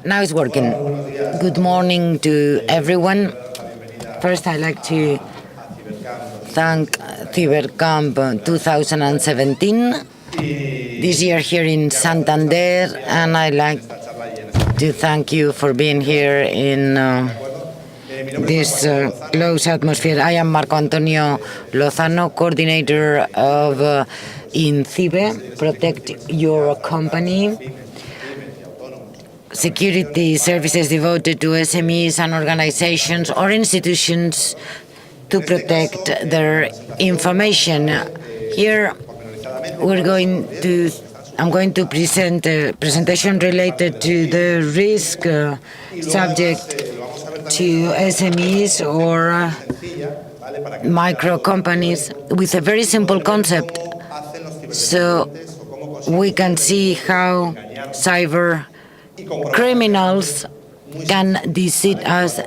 Now it's working. Good morning to everyone. First, I'd like to thank CyberCamp 2017, this year here in Santander, and I'd like to thank you for being here in this close atmosphere. I am Marco Antonio Lozano, coordinator of INCIBE, Protect Your Company, security services devoted to SMEs and organizations or institutions to protect their information. Here, I'm going to present a presentation related to the risk subject to SMEs or micro companies with a very simple concept, so we can see how cyber criminals can deceive us,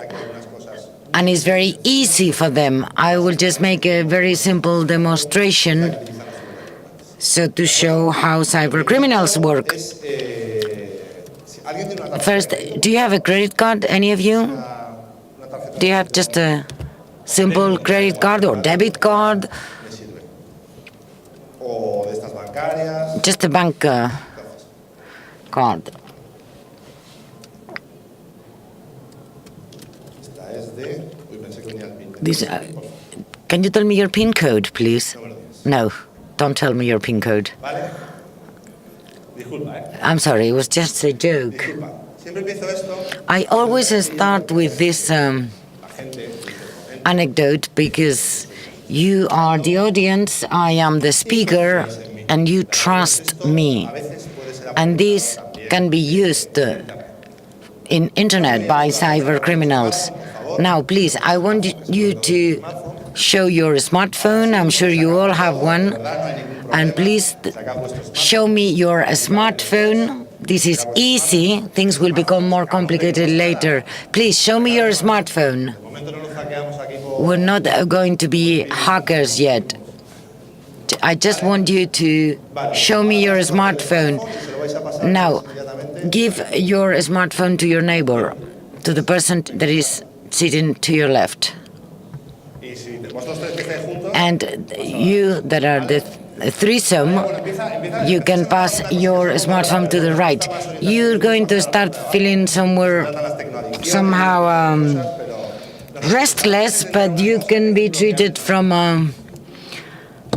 and it's very easy for them. I will just make a very simple demonstration so to show how cyber criminals work. First, do you have a credit card, any of you? Do you have just a simple credit card or debit card? Just a bank card. Can you tell me your PIN code, please? No, don't tell me your PIN code. I'm sorry, it was just a joke. I always start with this anecdote because you are the audience, I am the speaker, and you trust me. And this can be used in internet by cyber criminals. Now, please, I want you to show your smartphone. I'm sure you all have one. And please show me your smartphone. This is easy. Things will become more complicated later. Please show me your smartphone. We're not going to be hackers yet. I just want you to show me your smartphone. Now, give your smartphone to your neighbor, to the person that is sitting to your left. And you that are the threesome, you can pass your smartphone to the right. You're going to start feeling somehow restless, but you can be treated from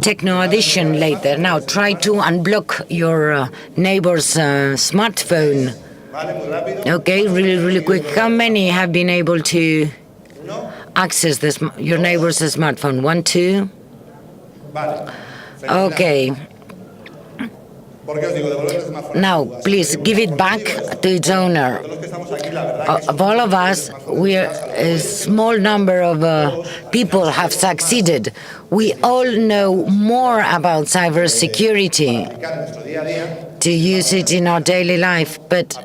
techno addiction later. Now try to unblock your neighbor's smartphone. Okay, really quick. How many have been able to access your neighbor's smartphone? 1, 2? Okay. Now, please give it back to its owner. Of all of us, a small number of people have succeeded. We all know more about cybersecurity to use it in our daily life, but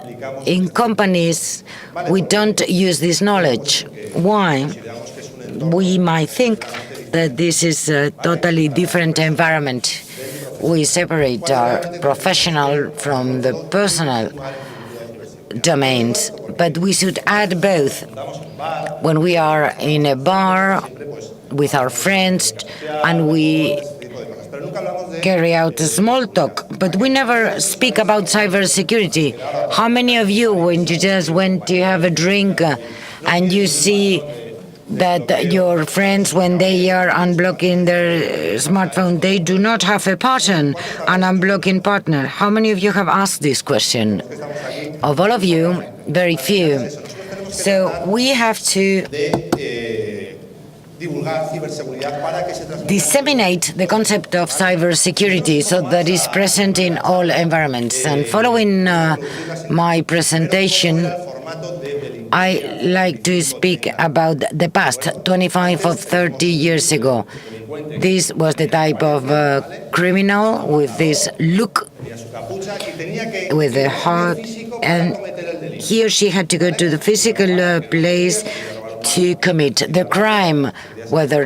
in companies, we don't use this knowledge. Why? We might think that this is a totally different environment. We separate our professional from the personal domains, but we should add both. When we are in a bar with our friends and we carry out a small talk, but we never speak about cybersecurity. How many of you, when you just went to have a drink and you see that your friends, when they are unblocking their smartphone, they do not have a pattern, an unblocking partner? How many of you have asked this question? Of all of you, very few. So we have to disseminate the concept of cybersecurity so that is present in all environments. And following my presentation, I like to speak about the past, 25 or 30 years ago. This was the type of criminal with this look, with the heart, and he or she had to go to the physical place to commit the crime, whether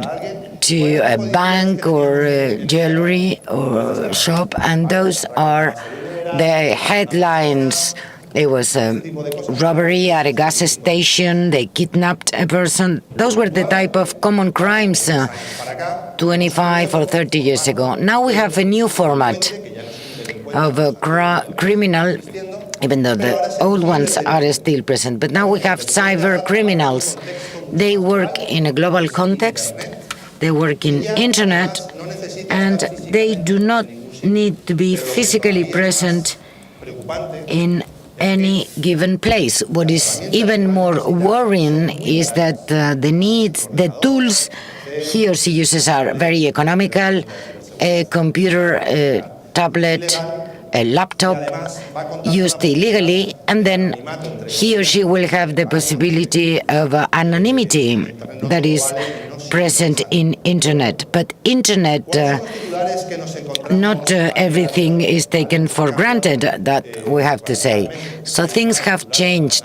to a bank or a jewelry or shop, and those are the headlines It was a robbery at a gas station. They kidnapped a person. Those were the type of common crimes 25 or 30 years ago. Now we have a new format of a criminal, even though the old ones are still present. But now we have cyber criminals. They work in a global context. They work in internet, and they do not need to be physically present in any given place. What is even more worrying is that the tools he or she uses are very economical: a computer, a tablet, a laptop used illegally, and then he or she will have the possibility of anonymity that is present in internet. But internet, not everything is taken for granted, that we have to say. So things have changed.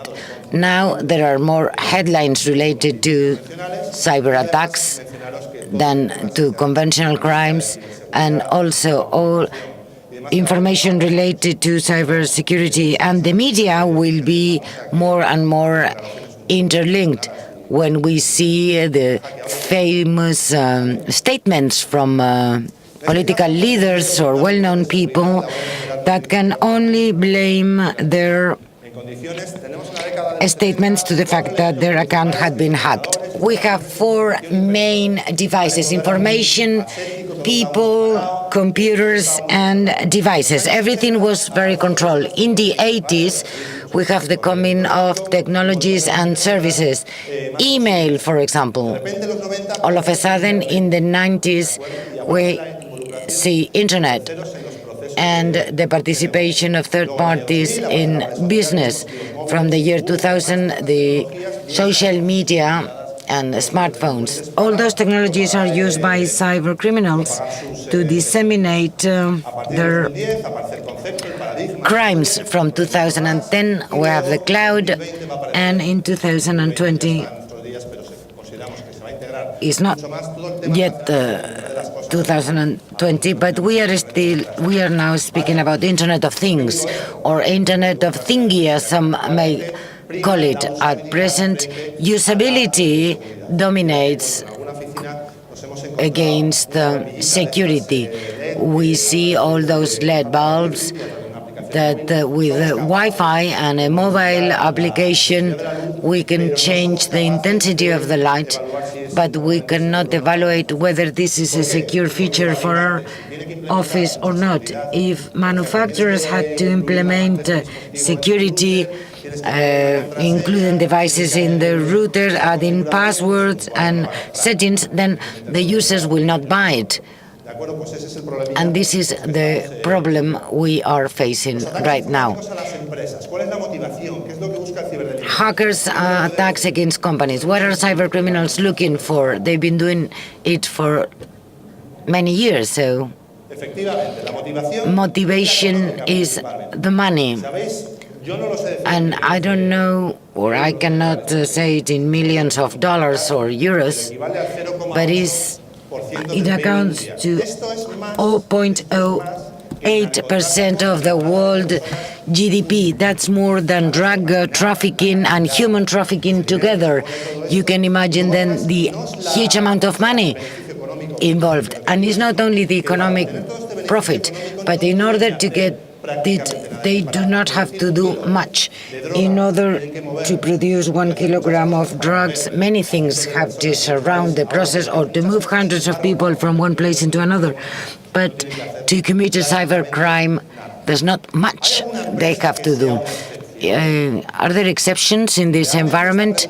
Now there are more headlines related to cyber attacks than to conventional crimes, and also all information related to cybersecurity and the media will be more and more interlinked. When we see the famous statements from political leaders or well-known people that can only blame their statements to the fact that their account had been hacked. We have four main devices: information, people, computers, and devices. Everything was very controlled. In the 80s, we have the coming of technologies and services. Email, for example. All of a sudden, in the 90s, we see internet and the participation of third parties in business. From the year 2000, the social media and smartphones. All those technologies are used by cyber criminals to disseminate their crimes. From 2010, we have the cloud, and in 2020, it's not yet 2020, but we are now speaking about Internet of Things, or Internet of Thingy, as some may call it. At present, usability dominates against security. We see all those LED bulbs that with Wi-Fi and a mobile application, we can change the intensity of the light, but we cannot evaluate whether this is a secure feature for our office or not. If manufacturers had to implement security, including devices in the router, adding passwords and settings, then the users will not buy it. And this is the problem we are facing right now. Hackers attacks against companies. What are cyber criminals looking for? They've been doing it for many years, so motivation is the money. And I don't know, or I cannot say it in millions of dollars or euros, but it accounts to 0.08% of the world GDP. That's more than drug trafficking and human trafficking together. You can imagine then the huge amount of money involved. And it's not only the economic profit, but in order to get it, they do not have to do much. In order to produce 1 kilogram of drugs, many things have to surround the process, or to move hundreds of people from one place into another. But to commit a cyber crime, there's not much they have to do. Are there exceptions in this environment?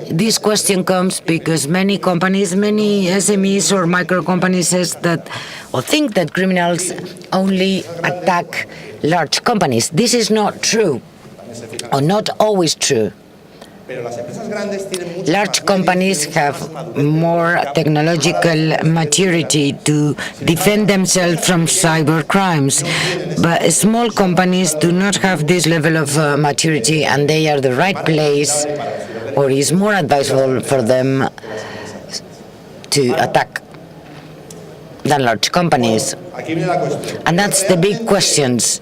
This question comes because many companies, many SMEs or micro companies think that criminals only attack large companies. This is not true, or not always true. Large companies have more technological maturity to defend themselves from cyber crimes, but small companies do not have this level of maturity, and they are the right place, or is more advisable for them to attack than large companies. And that's the big questions.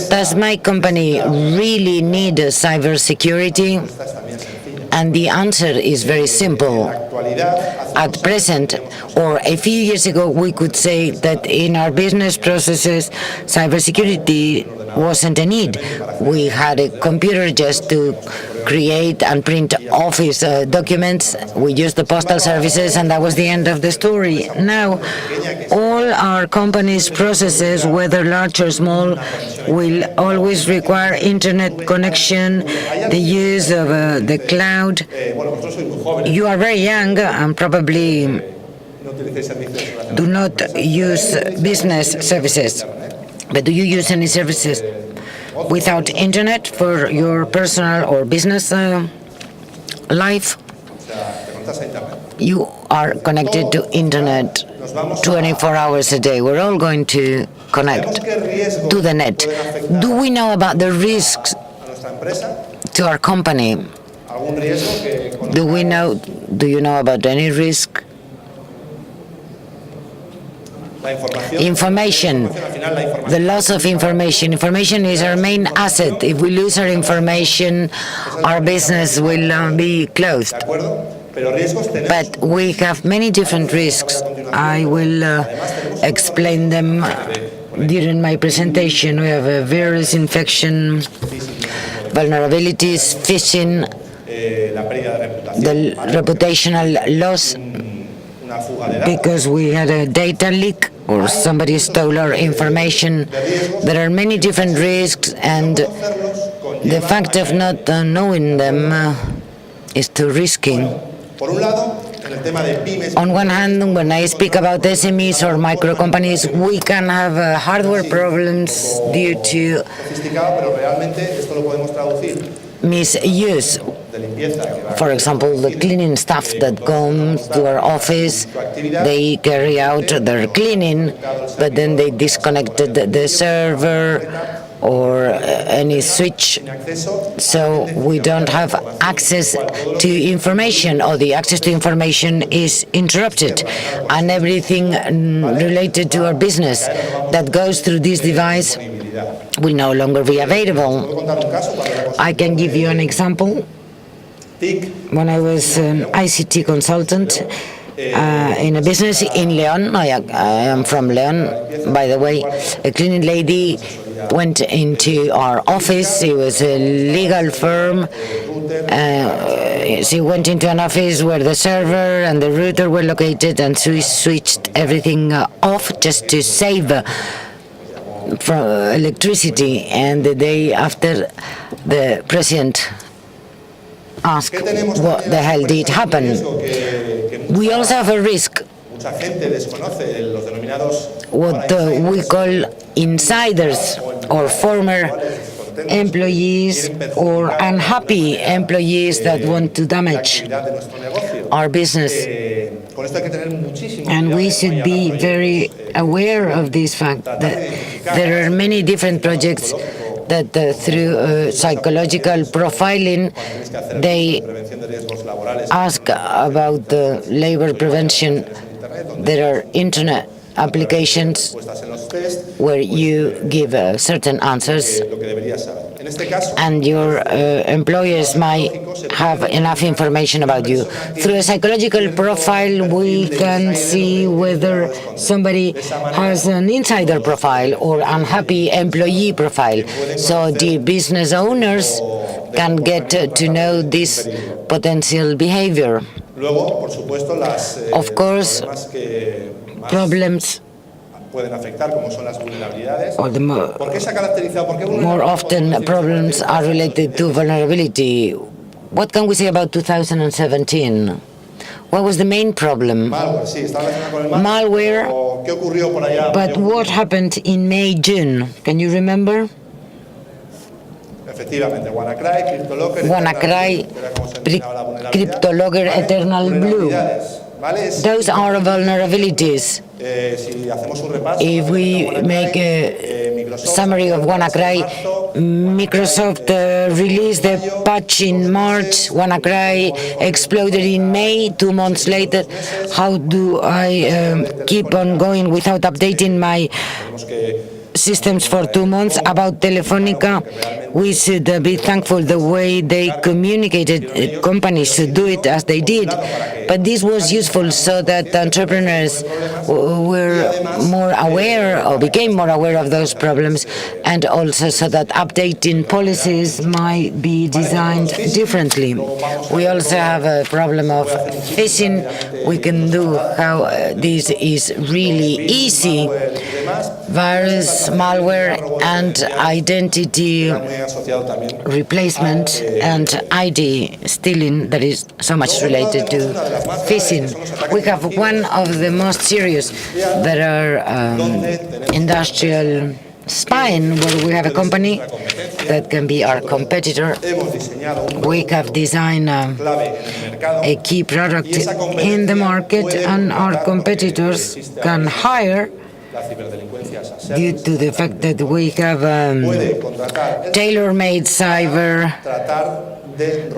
Does my company really need cybersecurity? And the answer is very simple. At present, or a few years ago, we could say that in our business processes, cybersecurity wasn't a need. We had a computer just to create and print office documents. We used the postal services, and that was the end of the story. Now, all our company's processes, whether large or small, will always require internet connection, the use of the cloud. You are very young and probably do not use business services. But do you use any services without internet for your personal or business life? You are connected to internet 24 hours a day. We're all going to connect to the net. Do we know about the risks to our company? Do you know about any risk? Information, the loss of information. Information is our main asset. If we lose our information, our business will be closed. But we have many different risks. I will explain them during my presentation. We have various infection vulnerabilities, phishing, the reputational loss because we had a data leak or somebody stole our information. There are many different risks, and the fact of not knowing them is too risky. On one hand, when I speak about SMEs or micro companies, we can have hardware problems due to misuse. For example, the cleaning staff that comes to our office, they carry out their cleaning, but then they disconnected the server or any switch, so we don't have access to information, or the access to information is interrupted, and everything related to our business that goes through this device will no longer be available. I can give you an example. When I was an ICT consultant in a business in León, I am from León, by the way, a cleaning lady went into our office. It was a legal firm. She went into an office where the server and the router were located, and she switched everything off just to save from electricity. And the day after, the president asked what the hell did happen. We also have a risk, what we call insiders, or former employees or unhappy employees that want to damage our business. And we should be very aware of this fact that there are many different projects that through psychological profiling, they ask about the labor prevention. There are internet applications where you give certain answers, and your employers might have enough information about you. Through a psychological profile, we can see whether somebody has an insider profile or unhappy employee profile. So the business owners can get to know this potential behavior. Of course, problems, or more often problems are related to vulnerability. What can we say about 2017? What was the main problem? Malware. But what happened in May, June? Can you remember? WannaCry, CryptoLogger, Eternal Blue. Those are vulnerabilities. If we make a summary of WannaCry, Microsoft released the patch in March. WannaCry exploded in May, 2 months later. How do I keep on going without updating my systems for 2 months. About Telefonica, we should be thankful the way they communicated companies should do it as they did. But this was useful so that entrepreneurs were more aware or became more aware of those problems, and also so that updating policies might be designed differently. We also have a problem of phishing. We can do how this is really easy. Virus, malware, and identity replacement and ID stealing that is so much related to phishing. We have one of the most serious that are industrial spying, where we have a company that can be our competitor. We have designed a key product in the market, and our competitors can hire, due to the fact that we have tailor-made cyber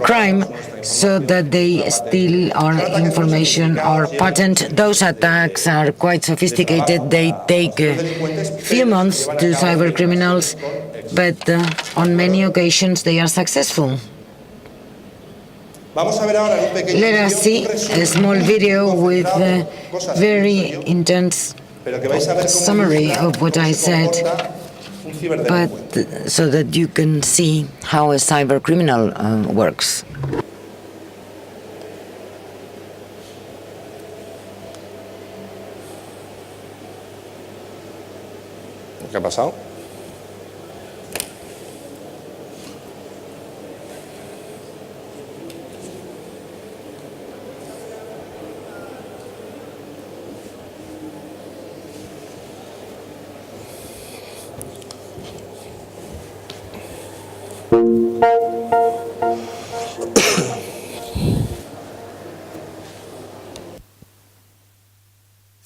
crime, so that they steal our information, our patent. Those attacks are quite sophisticated. They take a few months to cybercriminals, but on many occasions they are successful. Let us see a small video with a very intense summary of what I said, but so that you can see how a cyber criminal works. ¿Qué ha pasado?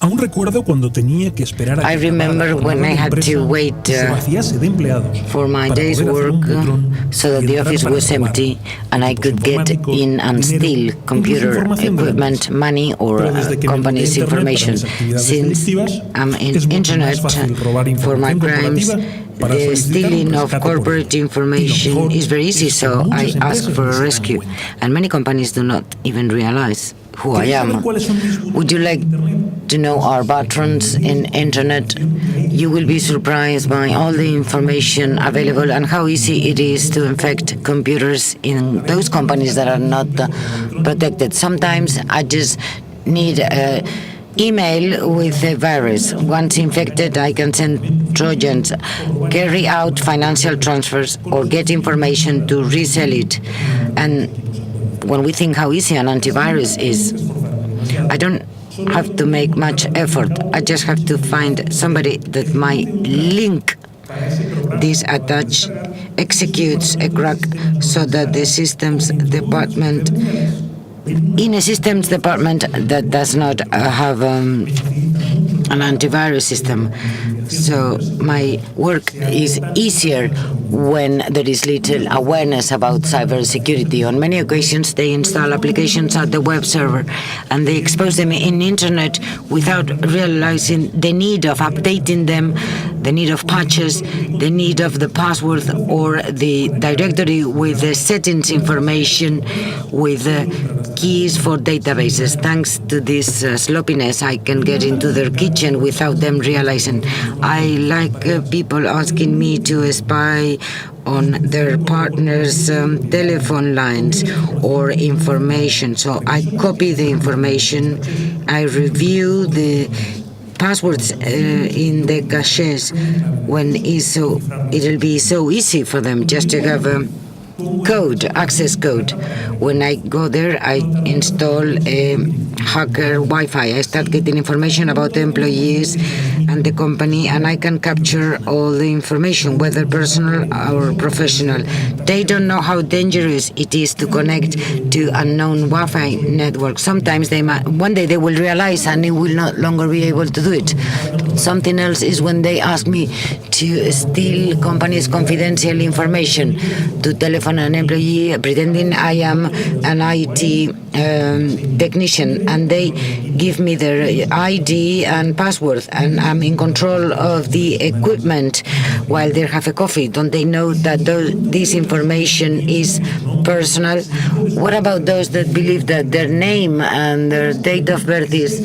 Aún recuerdo cuando tenía que esperar a I remember when I had to wait for my day's work so that the office was empty and I could get in and steal computer equipment, money, or company's information. Since I'm in internet for my crimes, the stealing of corporate information is very easy, so I ask for a rescue. And many companies do not even realize who I am. Would you like to know our patrons in internet? You will be surprised by all the information available and how easy it is to infect computers in those companies that are not protected. Sometimes I just need an email with a virus. Once infected, I can send Trojans, carry out financial transfers, or get information to resell it. And when we think how easy an antivirus is, I don't have to make much effort. I just have to find somebody that might link this attach, executes a crack so that the systems department, in a systems department that does not have an antivirus system. So my work is easier when there is little awareness about cybersecurity. On many occasions, they install applications at the web server and they expose them in internet without realizing the need of updating them, the need of patches, the need of the password or the directory with the settings information, with the keys for databases. Thanks to this sloppiness, I can get into their kitchen without them realizing. I like people asking me to spy on their partners' telephone lines or information. So I copy the information, I review the passwords in the caches when it'll be so easy for them just to have a code, access code. When I go there, I install a hacker Wi-Fi. I start getting information about the employees and the company, and I can capture all the information, whether personal or professional. They don't know how dangerous it is to connect to unknown Wi-Fi networks. Sometimes one day they will realize and they will no longer be able to do it. Something else is when they ask me to steal company's confidential information, to telephone an employee pretending I am an IT technician, and they give me their ID and password, and I'm in control of the equipment while they have a coffee. Don't they know that this information is personal? What about those that believe that their name and their date of birth is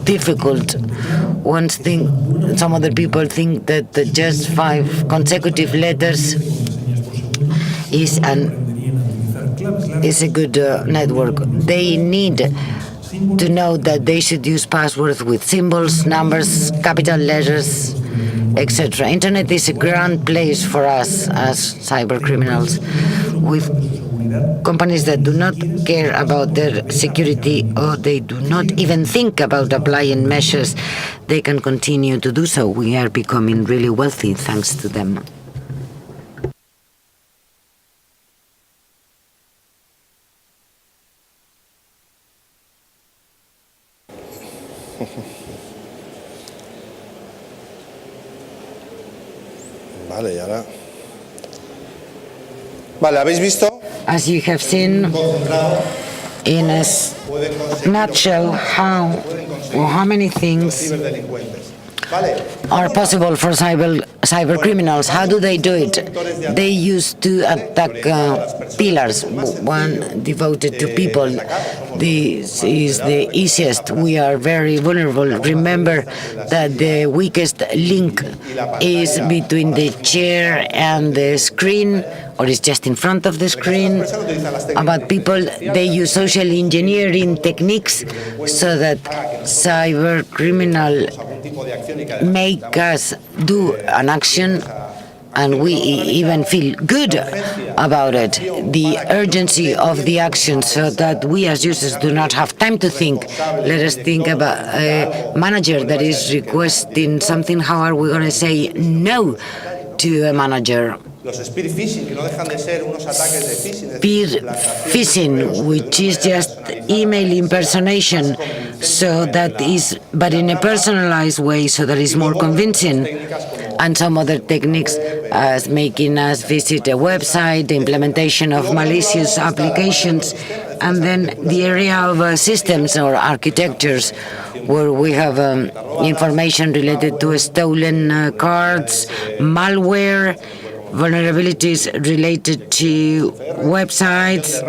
difficult? Some other people think that just 5 consecutive letters is a good network. They need to know that they should use passwords with symbols, numbers, capital letters, etc. Internet is a grand place for us as cybercriminals. With companies that do not care about their security, or they do not even think about applying measures, they can continue to do so. We are becoming really wealthy thanks to them. Vale, y ahora... Vale, ¿habéis visto? As you have seen, in a nutshell, how many things are possible for cyber criminals. How do they do it? They used to attack pillars, one devoted to people. This is the easiest. We are very vulnerable. Remember that the weakest link is between the chair and the screen, or is just in front of the screen. About people, they use social engineering techniques so that cyber criminal make us do an action, and we even feel good about it, the urgency of the action, so that we as users do not have time to think. Let us think about a manager that is requesting something. How are we going to say no to a manager? Spear phishing, which is just email impersonation, so that is, but in a personalized way, so that is more convincing. And some other techniques, as making us visit a website, the implementation of malicious applications, and then the area of systems or architectures, where we have information related to stolen cards, malware, vulnerabilities related to websites,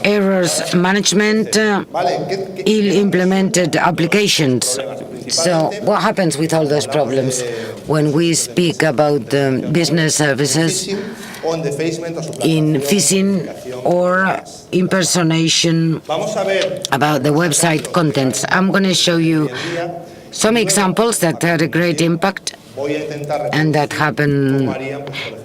errors management, ill-implemented applications. So what happens with all those problems when we speak about business services in phishing or impersonation about the website contents? I'm going to show you some examples that had a great impact and that happen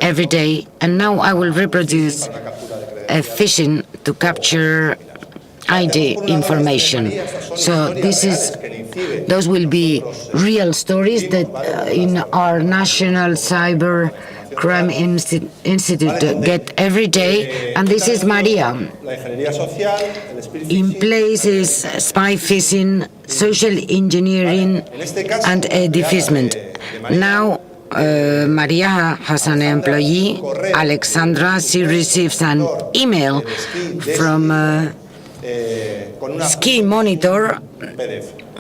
every day. And now I will reproduce a phishing to capture ID information. So those will be real stories that in our National Cyber Crime Institute get every day, and this is Maria. In place is spy phishing, social engineering, and defacement. Now, Maria has an employee, Alexandra. She receives an email from Ski Monitor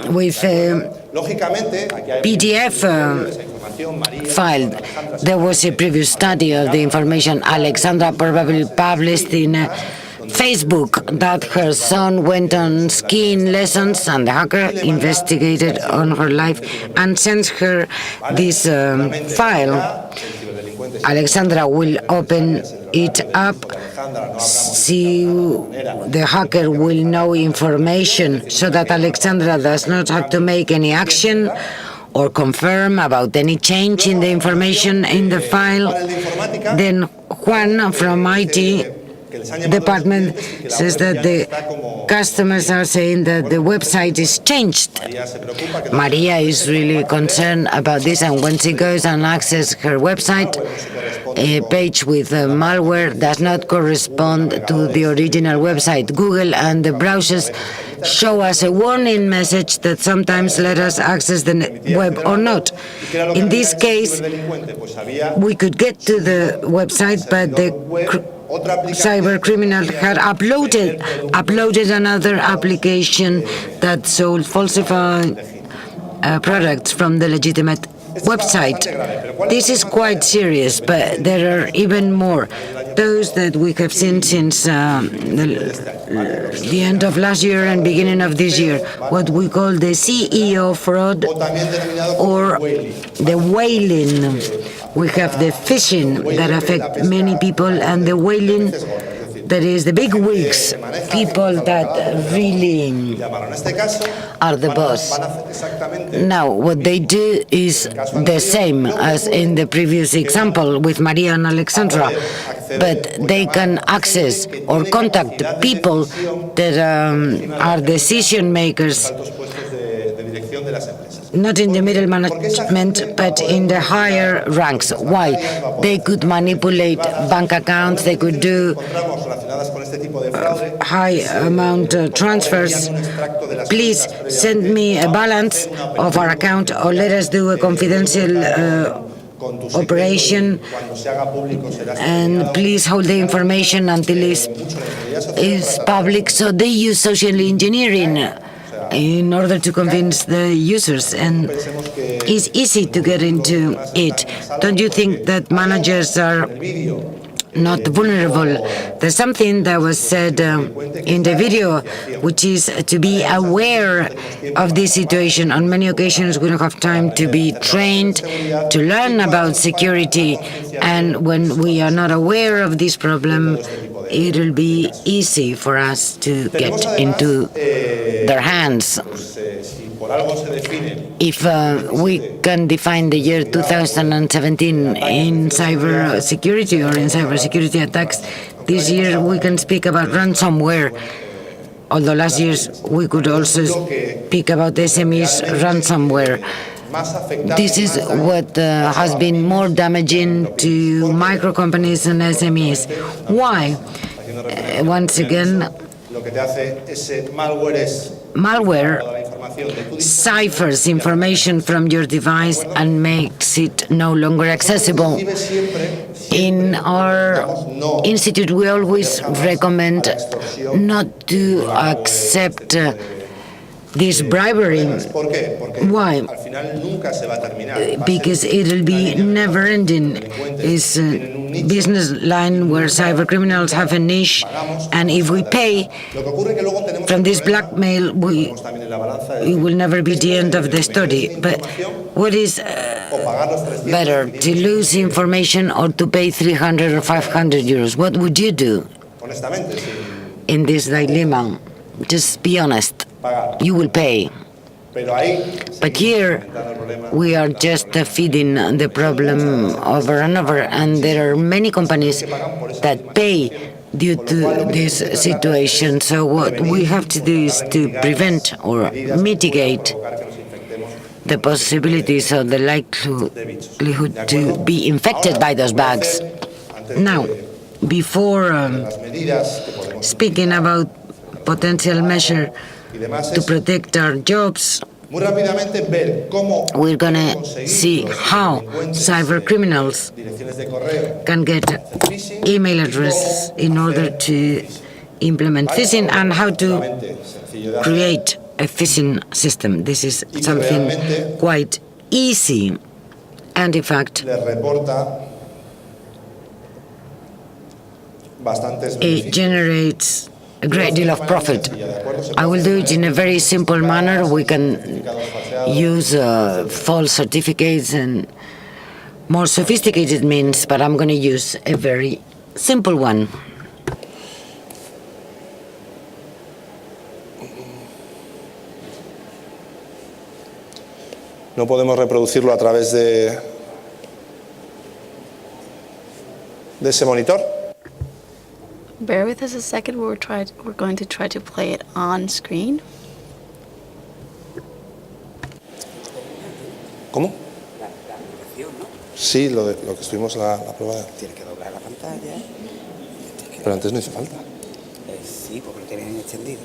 with a PDF file. There was a previous study of the information Alexandra probably published in Facebook that her son went on skiing lessons, and the hacker investigated on her life and sent her this file. Alexandra will open it up. The hacker will know information so that Alexandra does not have to make any action or confirm about any change in the information in the file. Then Juan from IT department says that the customers are saying that the website is changed. Maria is really concerned about this, and when she goes and accesses her website, a page with malware does not correspond to the original website. Google and the browsers show us a warning message that sometimes let us access the web or not. In this case, we could get to the website, but the cybercriminal had uploaded another application that sold falsified products from the legitimate website. This is quite serious, but there are even more. Those that we have seen since the end of last year and beginning of this year, what we call the CEO fraud or the whaling. We have the phishing that affect many people, and the whaling, that is the big wigs, people that really are the boss. Now, what they do is the same as in the previous example with Maria and Alexandra, but they can access or contact people that are decision makers, not in the middle management, but in the higher ranks. Why? They could manipulate bank accounts, they could do high amount transfers. Please send me a balance of our account, or let us do a confidential operation, and please hold the information until it's public. So they use social engineering in order to convince the users, and it's easy to get into it. Don't you think that managers are not vulnerable? There's something that was said in the video, which is to be aware of this situation. On many occasions, we don't have time to be trained, to learn about security, and when we are not aware of this problem, it'll be easy for us to get into their hands. If we can define the year 2017 in cybersecurity or in cybersecurity attacks, this year we can speak about ransomware. Although last year we could also speak about SMEs ransomware. This is what has been more damaging to micro companies and SMEs. Why? Once again, malware ciphers information from your device and makes it no longer accessible. In our institute, we always recommend not to accept this bribery. Why? Because it'll be never-ending. It's a business line where cybercriminals have a niche, and if we pay from this blackmail, it will never be the end of the story. But what is better, to lose information or to pay 300 or 500 euros? What would you do in this dilemma? Just be honest. You will pay. But here, we are just feeding the problem over and over, and there are many companies that pay due to this situation. So what we have to do is to prevent or mitigate the possibilities or the likelihood to be infected by those bugs. Now, before speaking about potential measure to protect our jobs, we're going to see how cybercriminals can get email addresses in order to implement phishing, and how to create a phishing system. This is something quite easy, and in fact, it generates a great deal of profit. I will do it in a very simple manner. We can use false certificates and more sophisticated means, but I'm going to use a very simple one. No podemos reproducirlo a través de ese monitor. Bear with us a second. We're going to try to play it on screen. ¿Cómo? Sí, lo que estuvimos la prueba. Tienes que doblar la pantalla. Pero antes no hizo falta. Sí, porque lo tienes extendido.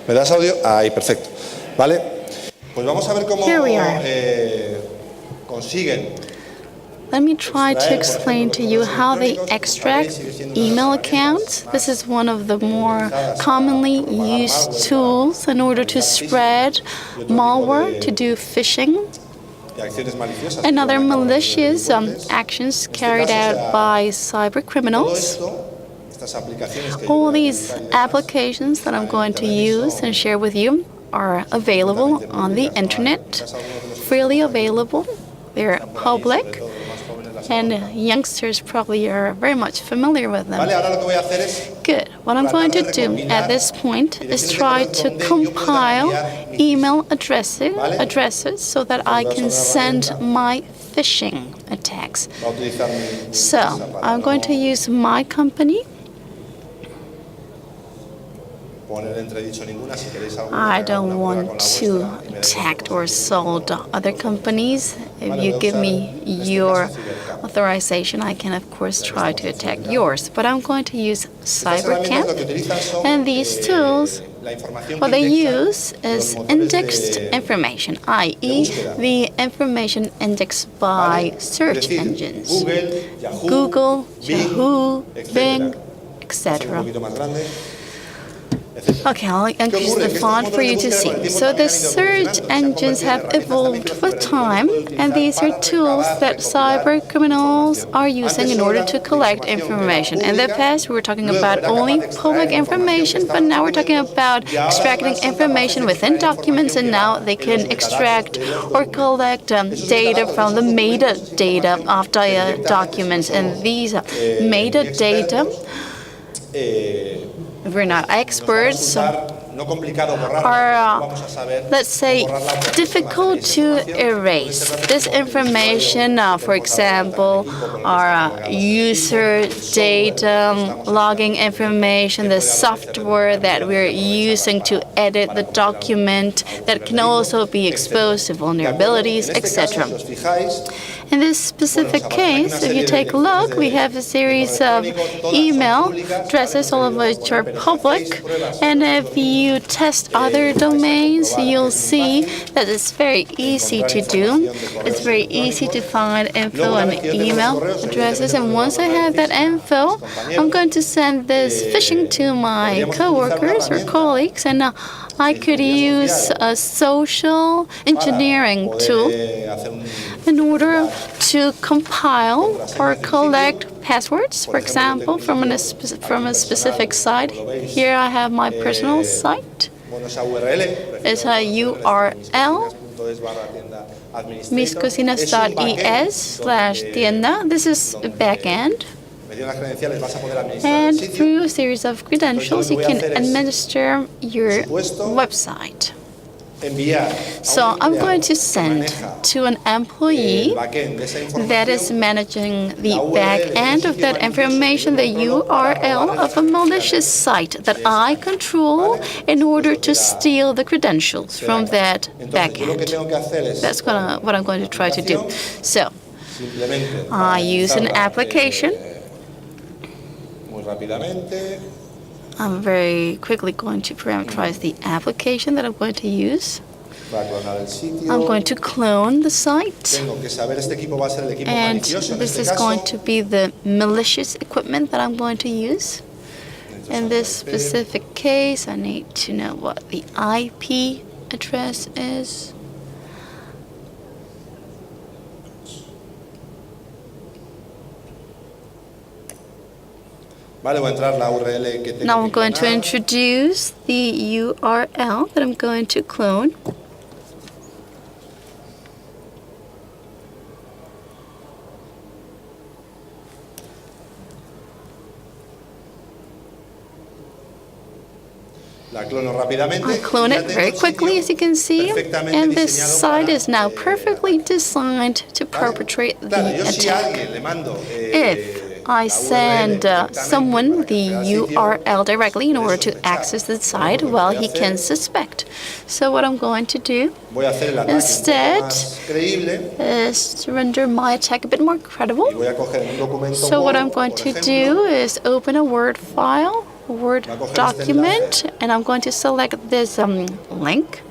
¿Me das audio? Ahí, perfecto. Vale. Pues vamos a ver cómo Here we are. consiguen. Let me try to explain to you how they extract email accounts. This is one of the more commonly used tools in order to spread malware, to do phishing, and other malicious actions carried out by cybercriminals. All these applications that I'm going to use and share with you are available on the internet, freely available. They're public, and youngsters probably are very much familiar with them. Good. What I'm going to do at this point is try to compile email addresses so that I can send my phishing attacks. So I'm going to use my company. I don't want to attack or assault other companies. If you give me your authorization, I can, of course, try to attack yours. But I'm going to use CyberCamp, and these tools, what they use is indexed information, i.e. the information indexed by search engines, Google, Yahoo, Bing, etc. Okay, I'll increase the font for you to see. So the search engines have evolved with time, and these are tools that cyber criminals are using in order to collect information. In the past, we were talking about only public information, but now we're talking about extracting information within documents, and now they can extract or collect data from the metadata of documents. And these metadata, if we're not experts, are, let's say, difficult to erase. This information, for example, our user data, logging information, the software that we're using to edit the document that can also be exposed to vulnerabilities, etc. In this specific case, if you take a look, we have a series of email addresses, all of which are public. And if you test other domains, you'll see that it's very easy to do. It's very easy to find info on email addresses. And once I have that info, I'm going to send this phishing to my coworkers or colleagues, and I could use a social engineering tool in order to compile or collect passwords, for example, from a specific site. Here I have my personal site. It's a URL, miscocinas.es/tienda. This is a backend. And through a series of credentials, you can administer your website. So I'm going to send to an employee that is managing the back end of that information, the URL of a malicious site that I control in order to steal the credentials from that back end. That's what I'm going to try to do. So I use an application. I'm very quickly going to parameterize the application that I'm going to use. I'm going to clone the site. And this is going to be the malicious equipment that I'm going to use. In this specific case, I need to know what the IP address is. Now I'm going to introduce the URL that I'm going to clone. I clone it very quickly, as you can see, and this site is now perfectly designed to perpetrate the attack. If I send someone the URL directly in order to access the site, well, he can suspect. So what I'm going to do instead is to render my attack a bit more credible. So what I'm going to do is open a Word file Word document, and I'm going to select this link.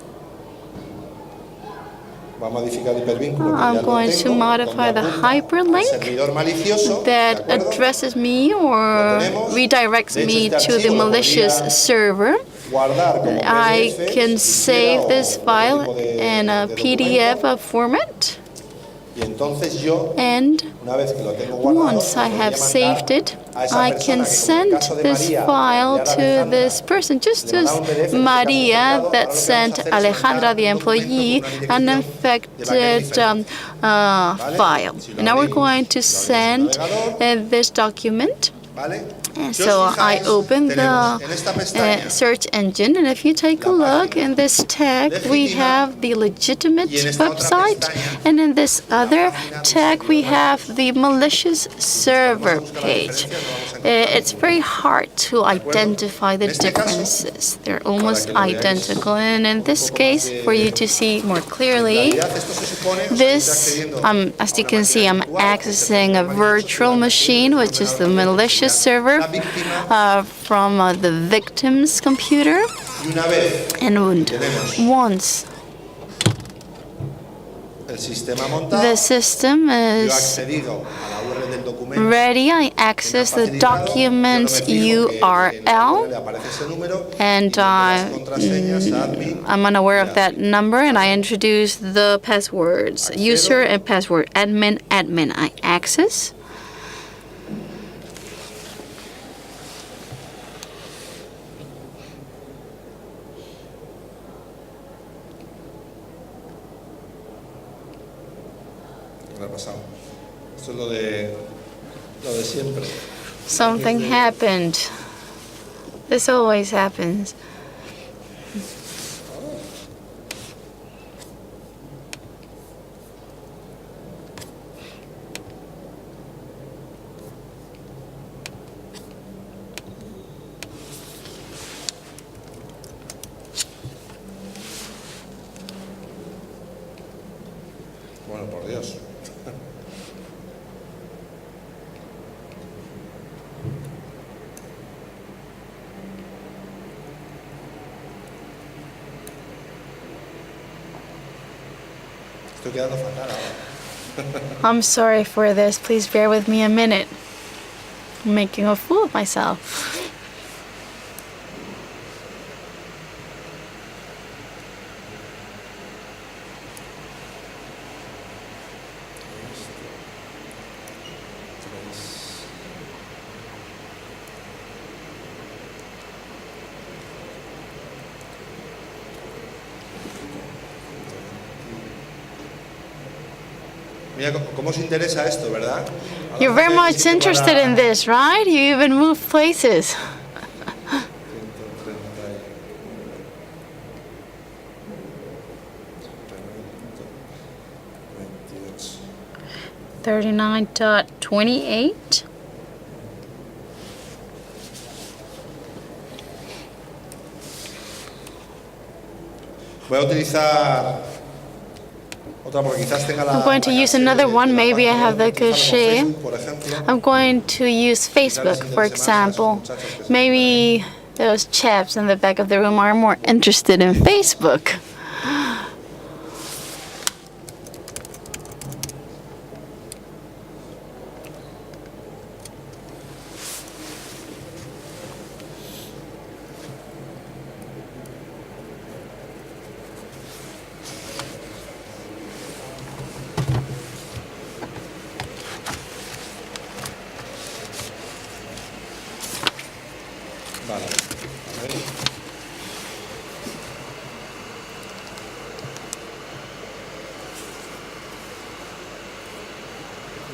Va a modificar el hipervínculo, que ya I'm lo going to tengo, modify the donde apunta al hyperlink servidor malicioso, ¿de that acuerdo? addresses me or redirects me to the malicious server. Guardar como I PDF, can si save quiera, this o file tipo de in a documento. PDF format, Y entonces yo, and una vez que lo tengo guardado, once I podría have mandar saved it, a esa I persona can que, como en el send caso de this María, file le to Alejandra, this person, just le as mandaba un PDF Maria certificado. that Ahora lo que vamos a sent hacer es Alejandra, mandar the un documento employee, con una an dirección de infected backend diferente. file. Si lo And now we're abrimos, going to lo abrimos en send el navegador, this document. ¿vale? And Si os so I fijáis, open tenemos the en esta pestaña search engine, and if you take a look in this tag, we legítima, have the legitimate y en esta otra website, pestaña, and in this other tag, we have the malicious server page. It's very hard to identify the differences. They're almost identical, and in this case, for you to see more clearly, this, as you can see, I'm accessing a virtual machine, which is the malicious server from the victim's computer. y una vez And once el sistema montado, the system yo he is accedido a la URL del documento, ready, I access the document's URL, and I'm unaware of that number, and I introduce the passwords, user and password, admin, admin. I access. ¿qué le ha pasado? Esto es lo de siempre. Something happened. This always happens. Bueno, por Dios. Estoy quedando fatal ahora. I'm sorry for this. Please bear with me a minute. I'm making a fool of myself. Mira cómo os interesa esto, ¿verdad? Ahora You're very hace much sitio interested para- in this, right? You even move places. 39.28. Voy a utilizar otra porque quizás tenga la. I'm going to use another one. Maybe I have the cache. Por ejemplo. I'm going to use Facebook, for example. Maybe those chaps in the back of the room are more interested in Facebook. Vale. A ver.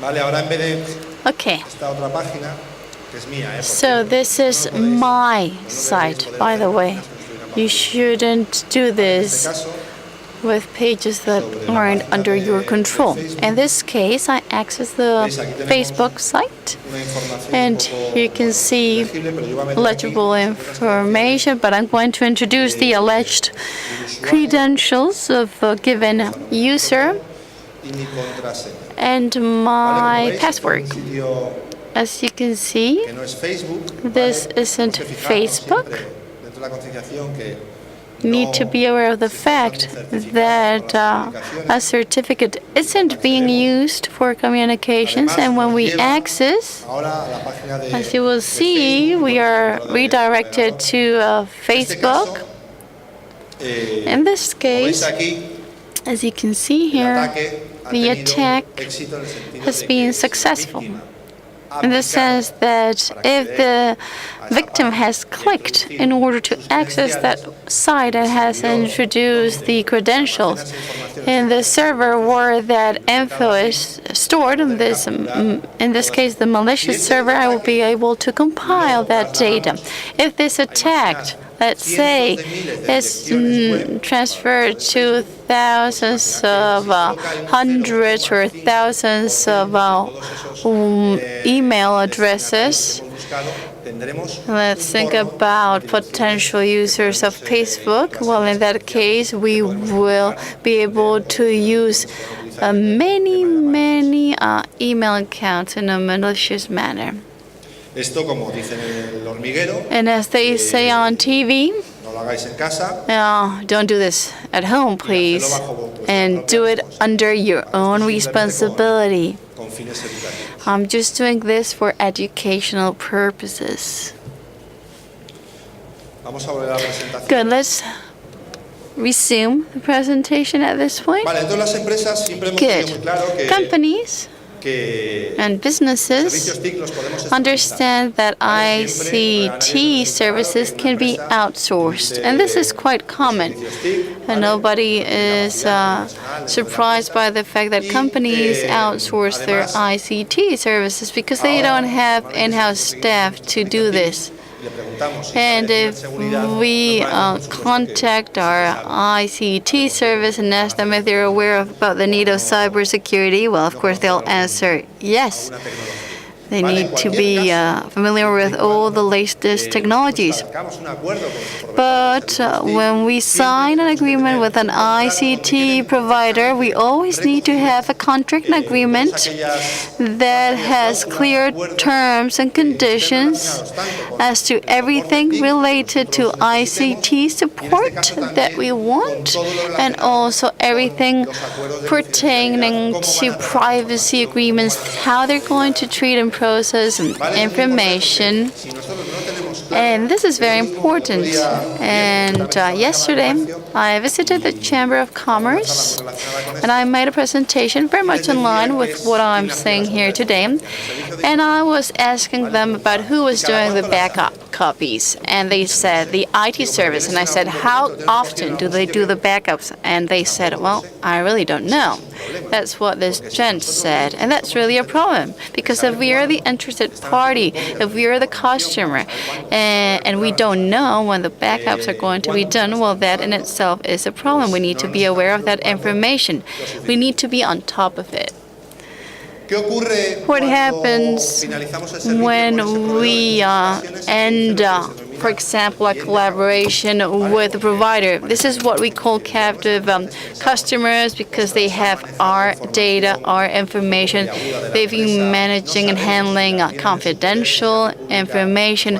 Vale, ahora en vez de Okay, esta otra página, que es mía, so this is my site, by the way. You shouldn't do En este this caso, with pages that aren't under your control. In this case, I access the Facebook site, una información and un poco you can see legible, pero yo voy a meter aquí legible information, but I'm going to introduce the alleged credentials of a given user y mi contraseña. and Vale, como my veis, password. es un sitio As you can see, que no es Facebook, this isn't Facebook. Dentro de la concienciación que Need to be aware of the fact that a certificate isn't being used for communications, and when we access, ahora la página de as you will see, we are redirected to Facebook. In this como veis case, aquí, as you can see el here, ataque ha the tenido attack éxito en el sentido has de been que successful, la víctima in the sense that if the victim has clicked in order to access that site and has introduced the credentials in the server where that info is stored, in this case the malicious server, I will be able to compile that data. If this attack, let's say, is transferred to thousands of hundreds or thousands of email addresses. Let's think about potential users of Facebook. Well, in that case, we will be able to use many email accounts in a malicious manner. Esto, como dicen en el hormiguero, And as they say on TV, no lo hagáis en casa, don't do this at home, please, and do it under your own responsibility. con fines educativos. I'm just doing this for educational purposes. Vamos a volver a la presentación. Good, let's resume the presentation at this point. Vale, entonces las empresas siempre hemos tenido muy Good. claro Companies que and businesses servicios TIC los podemos understand that ICT services can be outsourced, and this is quite common. And nobody is surprised by the fact that companies outsource their ICT services because they don't have in-house staff to do this. And if we contact our ICT service and ask them if they're aware about the need of cybersecurity, well, of course, they'll answer yes. They need to be familiar with all the latest technologies. But when we sign an agreement with an ICT provider, we always need to have a contract and agreement that has clear terms and conditions as to everything related to ICT support that we want, and also everything pertaining to privacy agreements, how they're going to treat and process information. And this is very important. And yesterday, I visited the Chamber of Commerce, and I made a presentation very much in line with what I'm saying here today. And I was asking them about who was doing the backup copies. And they said, the IT service. And I said, how often do they do the backups? And they said, well, I really don't know. That's what this gent said. And that's really a problem. Because if we are the interested party, if we are the customer, and we don't know when the backups are going to be done, well, that in itself is a problem. We need to be aware of that information. We need to be on top of it. What happens when we end, for example, a collaboration with a provider? This is what we call captive customers, because they have our data, our information. They've been managing and handling confidential information.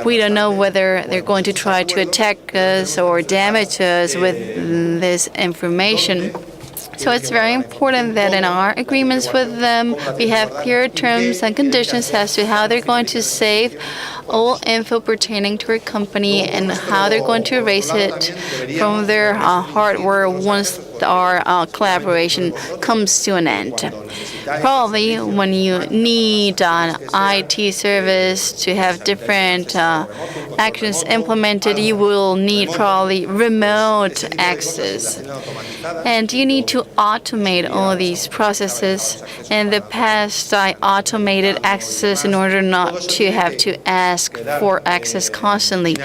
We don't know whether they're going to try to attack us or damage us with this information. So it's very important that in our agreements with them, we have clear terms and conditions as to how they're going to save all info pertaining to our company and how they're going to erase it from their hardware once our collaboration comes to an end. Probably when you need an IT service to have different actions implemented, you will need probably remote access. And you need to automate all these processes. In the past, I automated access in order not to have to ask for access constantly.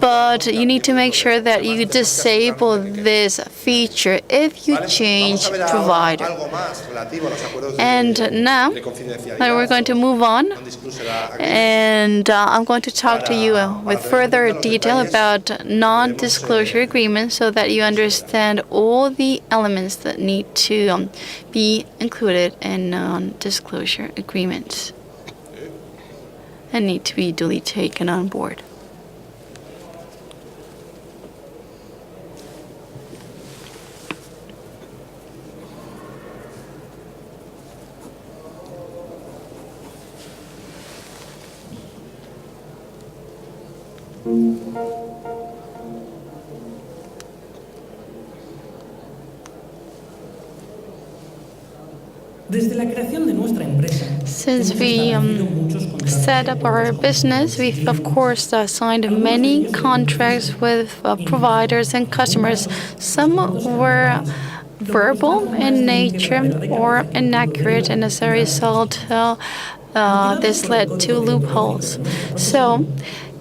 But you need to make sure that you disable this feature if you change provider. And now we're going to move on, and I'm going to talk to you with further detail about non-disclosure agreements so that you understand all the elements that need to be included in non-disclosure agreements. and need to be duly taken on board. Since we set up our business, we've of course signed many contracts with providers and customers. Some were verbal in nature or inaccurate, and as a result, this led to loopholes. So,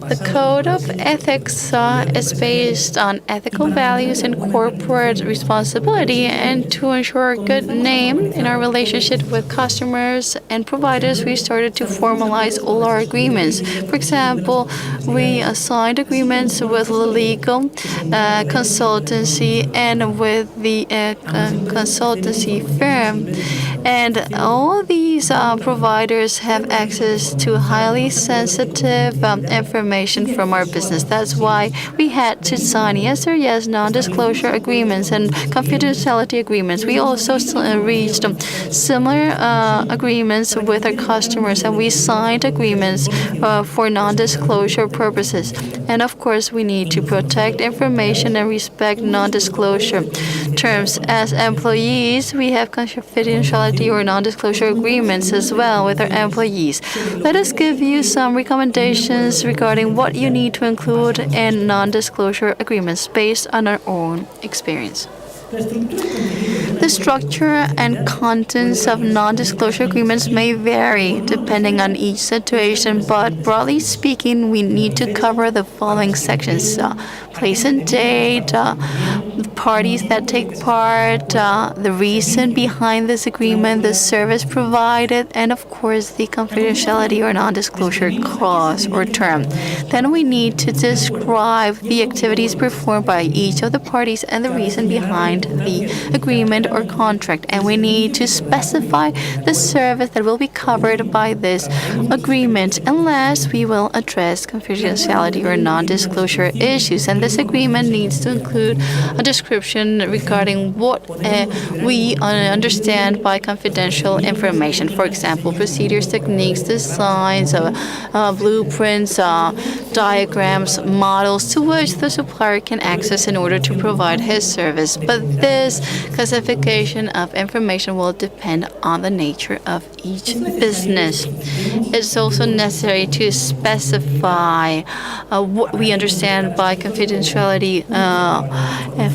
the Code of Ethics is based on ethical values and corporate responsibility, and to ensure a good name in our relationship with customers and providers, we started to formalize all our agreements. For example, we signed agreements with legal consultancy and with the consultancy firm. And all these providers have access to highly sensitive information from our business. That's why we had to sign yes or yes non-disclosure agreements and confidentiality agreements. We also reached similar agreements with our customers, and we signed agreements for non-disclosure purposes. And of course, we need to protect information and respect non-disclosure terms. As employees, we have confidentiality or non-disclosure agreements as well with our employees. Let us give you some recommendations regarding what you need to include in non-disclosure agreements based on our own experience. The structure and contents of non-disclosure agreements may vary depending on each situation, but broadly speaking, we need to cover the following sections: place and date, the parties that take part, the reason behind this agreement, the service provided, and of course the confidentiality or non-disclosure clause or term. Then we need to describe the activities performed by each of the parties and the reason behind the agreement or contract, and we need to specify the service that will be covered by this agreement. And last, we will address confidentiality or non-disclosure issues, and this agreement needs to include a description regarding what we understand by confidential information. For example, procedures, techniques, designs, blueprints, diagrams, models to which the supplier can access in order to provide his service. But this classification of information will depend on the nature of each business. It's also necessary to specify what we understand by confidentiality.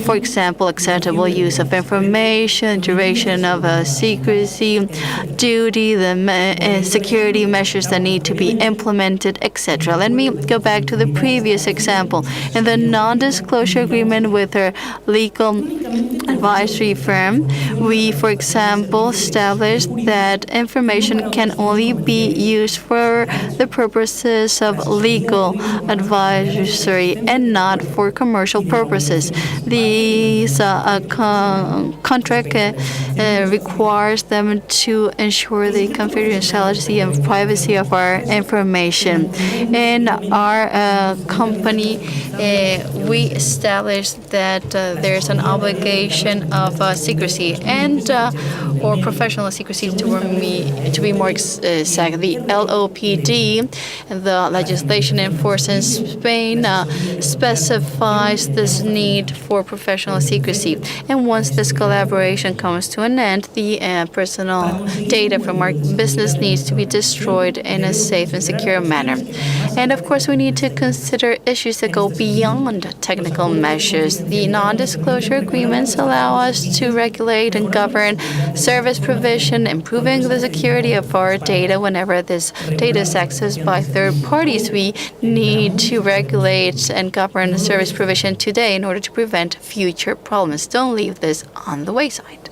For example, acceptable use of information, duration of secrecy, duty, the security measures that need to be implemented, etc. Let me go back to the previous example. In the non-disclosure agreement with our legal advisory firm, we, for example, established that information can only be used for the purposes of legal advisory and not for commercial purposes. These contract requires them to ensure the confidentiality and privacy of our information. In our company, we established that there's an obligation of secrecy and or professional secrecy to be more exact. The LOPD, the legislation enforced in Spain, specifies this need for professional secrecy. And once this collaboration comes to an end, the personal data from our business needs to be destroyed in a safe and secure manner. And of course, we need to consider issues that go beyond technical measures. The non-disclosure agreements allow us to regulate and govern service provision, improving the security of our data whenever this data is accessed by third parties. We need to regulate and govern service provision today in order to prevent future problems. Don't leave this on the wayside.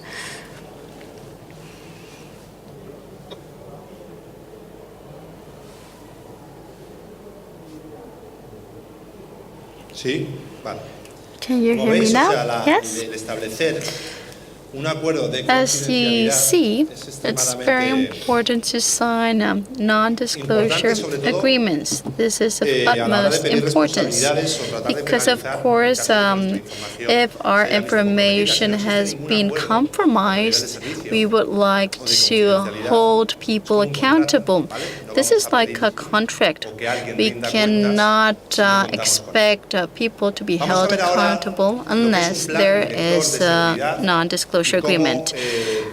Sí, vale. Can you Como hear me veis, now? o sea, Yes? el establecer As you see, it's very important to sign non-disclosure agreements. This is of utmost importance because, of course, if our information has been compromised, we would like to hold people accountable. This is like a contract. We cannot expect people to be held accountable unless there is a non-disclosure agreement.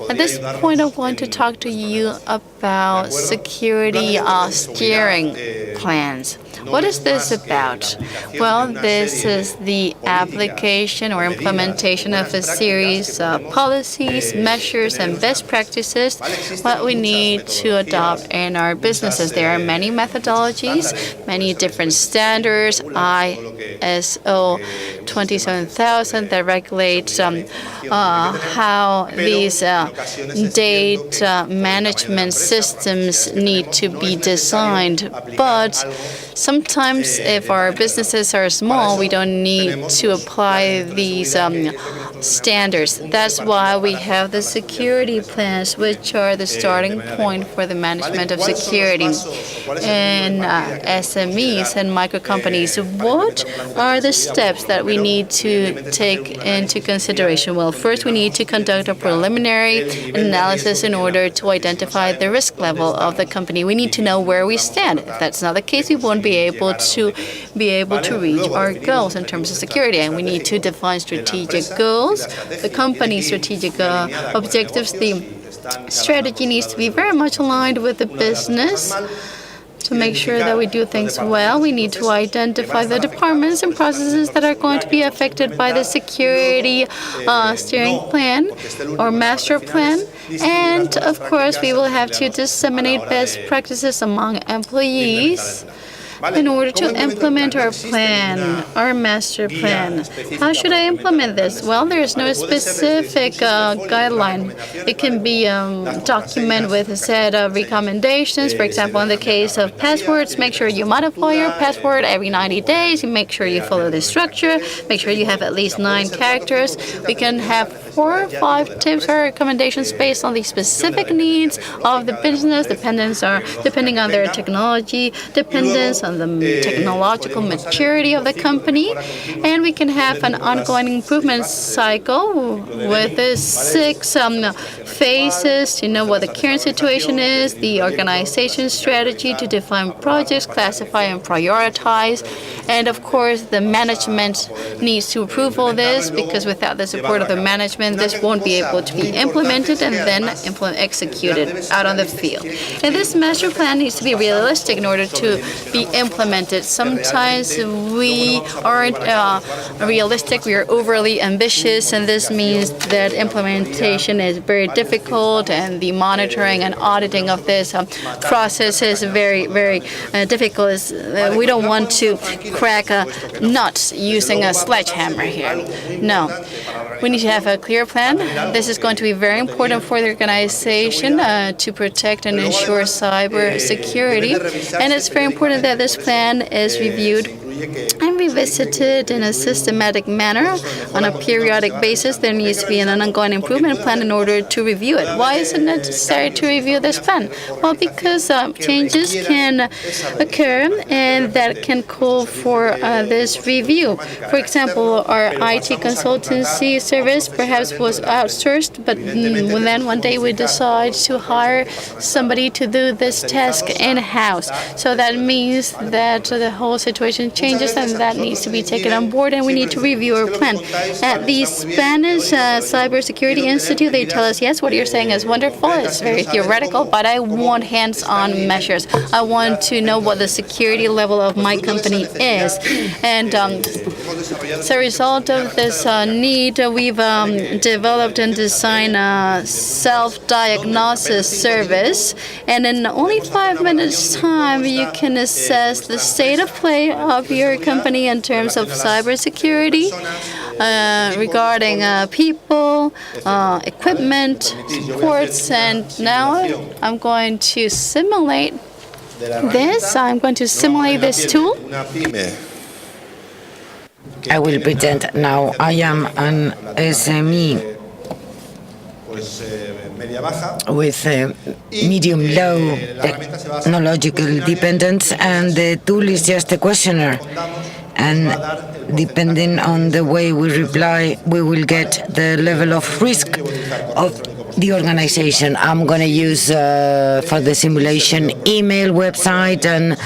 At this point, I want to talk to you about security steering plans. What is this about? Well, this is the application or implementation of a series of policies, measures, and best practices what we need to adopt in our businesses. There are many methodologies, many different standards, ISO 27000 that regulates how these data management systems need to be designed. But sometimes, if our businesses are small, we don't need to apply these standards. That's why we have the security plans, which are the starting point for the management of security. In SMEs and micro companies, what are the steps that we need to take into consideration? Well, first, we need to conduct a preliminary analysis in order to identify the risk level of the company. We need to know where we stand. If that's not the case, we won't be able to reach our goals in terms of security. And we need to define strategic goals, the company's strategic objectives. The strategy needs to be very much aligned with the business. To make sure that we do things well, we need to identify the departments and processes that are going to be affected by the security steering plan or master plan. And, of course, we will have to disseminate best practices among employees in order to implement our plan, our master plan. How should I implement this? Well, there is no specific guideline. It can be a document with a set of recommendations. For example, in the case of passwords, make sure you modify your password every 90 days. You make sure you follow the structure. Make sure you have at least 9 characters. We can have 4 or 5 tips or recommendations based on the specific needs of the business, depending on their technology, dependence on the technological maturity of the company. And we can have an ongoing improvement cycle with the 6 phases to know what the current situation is, the organization strategy to define projects, classify and prioritize. And of course, the management needs to approve all this, because without the support of the management, this won't be able to be implemented and then executed out on the field. And this master plan needs to be realistic in order to be implemented. Sometimes we aren't realistic, we are overly ambitious, and this means that implementation is very difficult, and the monitoring and auditing of this process is very, very difficult. We don't want to crack nuts using a sledgehammer here. No. We need to have a clear plan. This is going to be very important for the organization to protect and ensure cyber security. And it's very important that this plan is reviewed and revisited in a systematic manner on a periodic basis. There needs to be an ongoing improvement plan in order to review it. Why is it necessary to review this plan? Well, because changes can occur and that can call for this review. For example, our IT consultancy service perhaps was outsourced, but then one day we decide to hire somebody to do this task in-house. So that means that the whole situation changes, and that needs to be taken on board, and we need to review our plan. At the Spanish Cybersecurity Institute, they tell us, yes, what you're saying is wonderful, it's very theoretical, but I want hands-on measures. I want to know what the security level of my company is. And as a result of this need, we've developed and designed a self-diagnosis service, and in only 5 minutes' time, you can assess the state of play of your company in terms of cybersecurity, regarding people, equipment, supports. And now I'm going to simulate this. I'm going to simulate this tool. I will pretend now I am an SME. with medium-low technological dependence, and the tool is just a questionnaire. And depending on the way we reply, we will get the level of risk of the organization. I'm going to use for the simulation email, website, and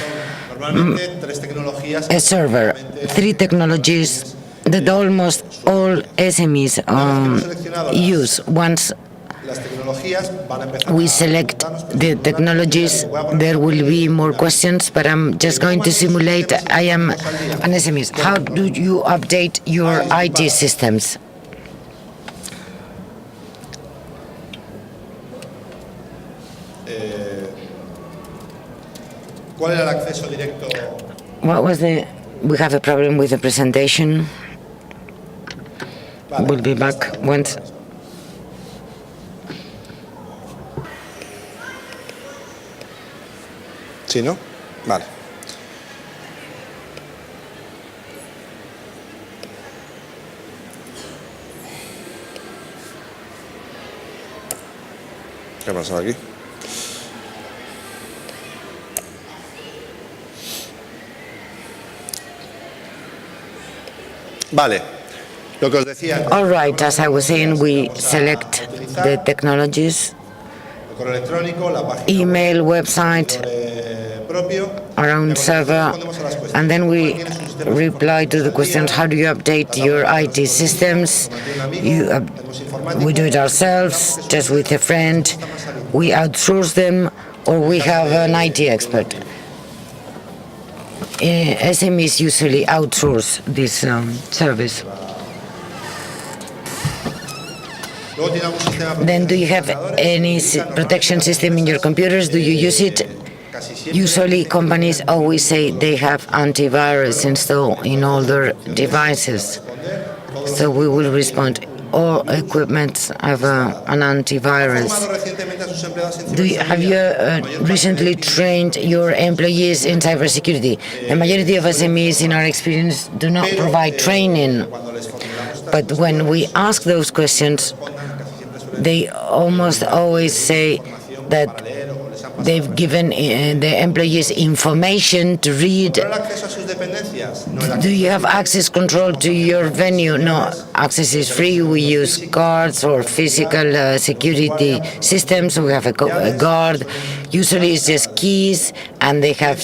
a server. 3 technologies that almost all SMEs use. Once we select the technologies, there will be more questions, but I'm just going to simulate I am an SME. How do you update your IT systems? What was the... We have a problem with the presentation. We'll be back once... ¿Sí, no? Vale. ¿Qué ha pasado aquí? Vale. Lo que os decía. All right, as I was saying, we select the technologies, email, website, our own server, and then we reply to the questions. How do you update your IT systems? We do it ourselves, just with a friend. We outsource them, or we have an IT expert. SMEs usually outsource this service. Then do you have any protection system in your computers? Do you use it? Usually companies always say they have antivirus installed in all their devices. So we will respond, all equipment have an antivirus. Have you recently trained your employees in cybersecurity? The majority of SMEs, in our experience, do not provide training. But when we ask those questions, they almost always say that they've given the employees information to read. Do you have access control to your venue? No, access is free. We use cards or physical security systems. We have a guard. Usually it's just keys, and they have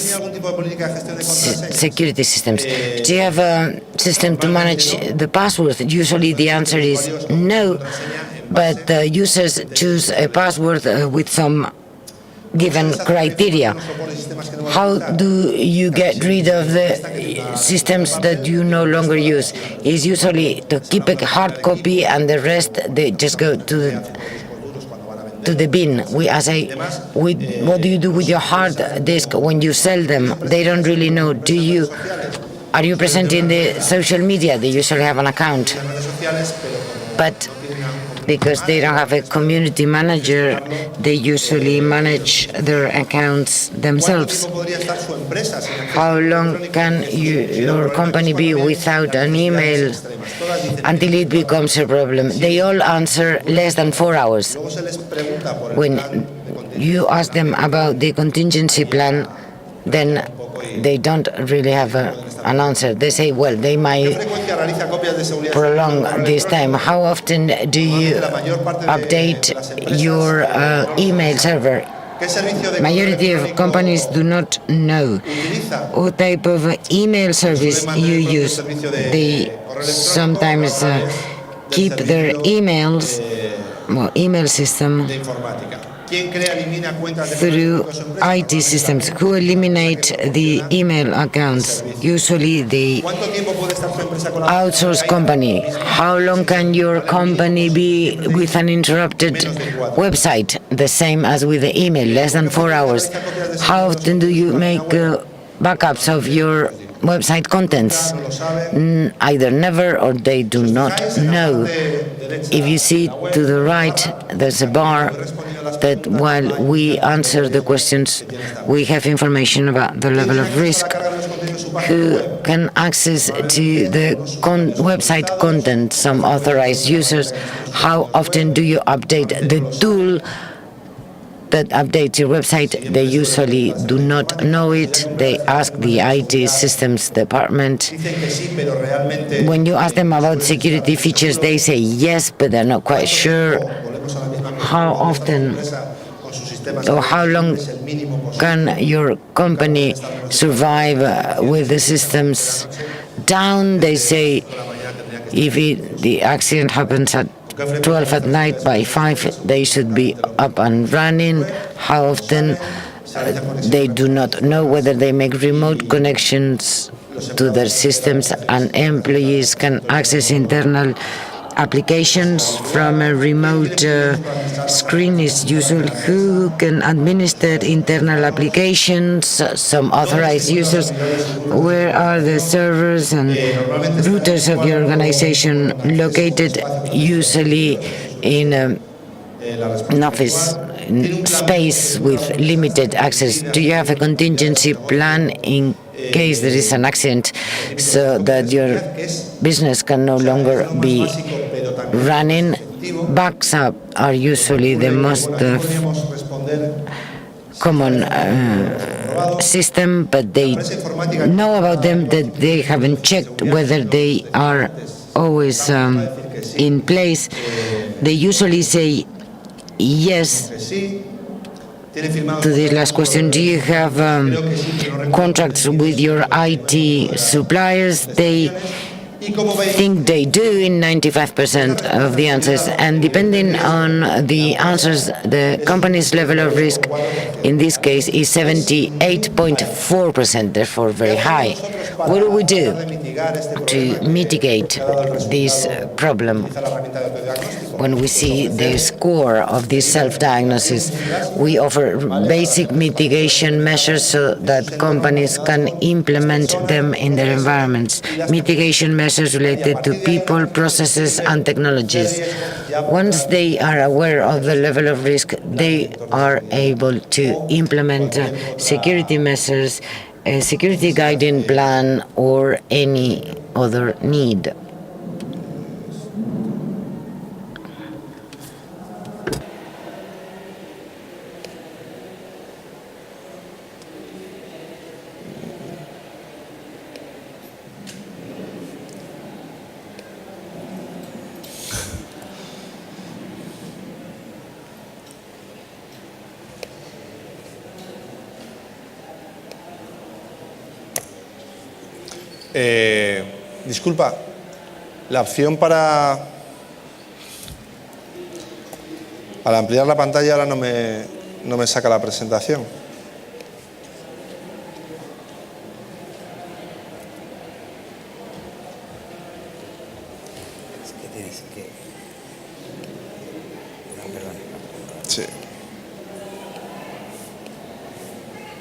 security systems. Do you have a system to manage the password? Usually the answer is no, but users choose a password with some given criteria. How do you get rid of the systems that you no longer use? Is usually to keep a hard copy, and the rest they just go to the bin. What do you do with your hard disk when you sell them? They don't really know. Are you present in the social media? They usually have an account, but because they don't have a community manager, they usually manage their accounts themselves. How long can your company be without an email until it becomes a problem? They all answer less than 4 hours. When you ask them about the contingency plan, then they don't really have an answer. They say, well, they might prolong this time. How often do you update your email server? Majority of companies do not know what type of email service you use. They sometimes keep their email system through IT systems. Who eliminate the email accounts? Usually the outsource company. How long can your company be with an interrupted website? The same as with the email, less than 4 hours. How often do you make backups of your website contents? Either never or they do not know. If you see to the right, there's a bar that while we answer the questions, we have information about the level of risk. who can access to the website content, some authorized users. How often do you update the tool that updates your website? They usually do not know it. They ask the IT systems department. When you ask them about security features, they say yes, but they're not quite sure. How often or how long can your company survive with the systems down? They say if the accident happens at 12 at night, by 5 they should be up and running. How often? They do not know whether they make remote connections to their systems, and employees can access internal applications from a remote screen. Is usual. Who can administer internal applications? Some authorized users. Where are the servers and routers of your organization located? Usually in an office space with limited access. Do you have a contingency plan in case there is an accident so that your business can no longer be running? Backup are usually the most common system, but they know about them that they haven't checked whether they are always in place. They usually say yes to this last question. Do you have contracts with your IT suppliers? They think they do in 95% of the answers, and depending on the answers, the company's level of risk in this case is 78.4%, therefore very high. What do we do to mitigate this problem? When we see the score of this self-diagnosis, we offer basic mitigation measures so that companies can implement them in their environments. Mitigation measures related to people, processes, and technologies. Once they are aware of the level of risk, they are able to implement security measures, a security guiding plan, or any other need. Disculpa, la opción para al ampliar la pantalla ahora no me saca la presentación. Es que tienes que... No, perdón. Sí.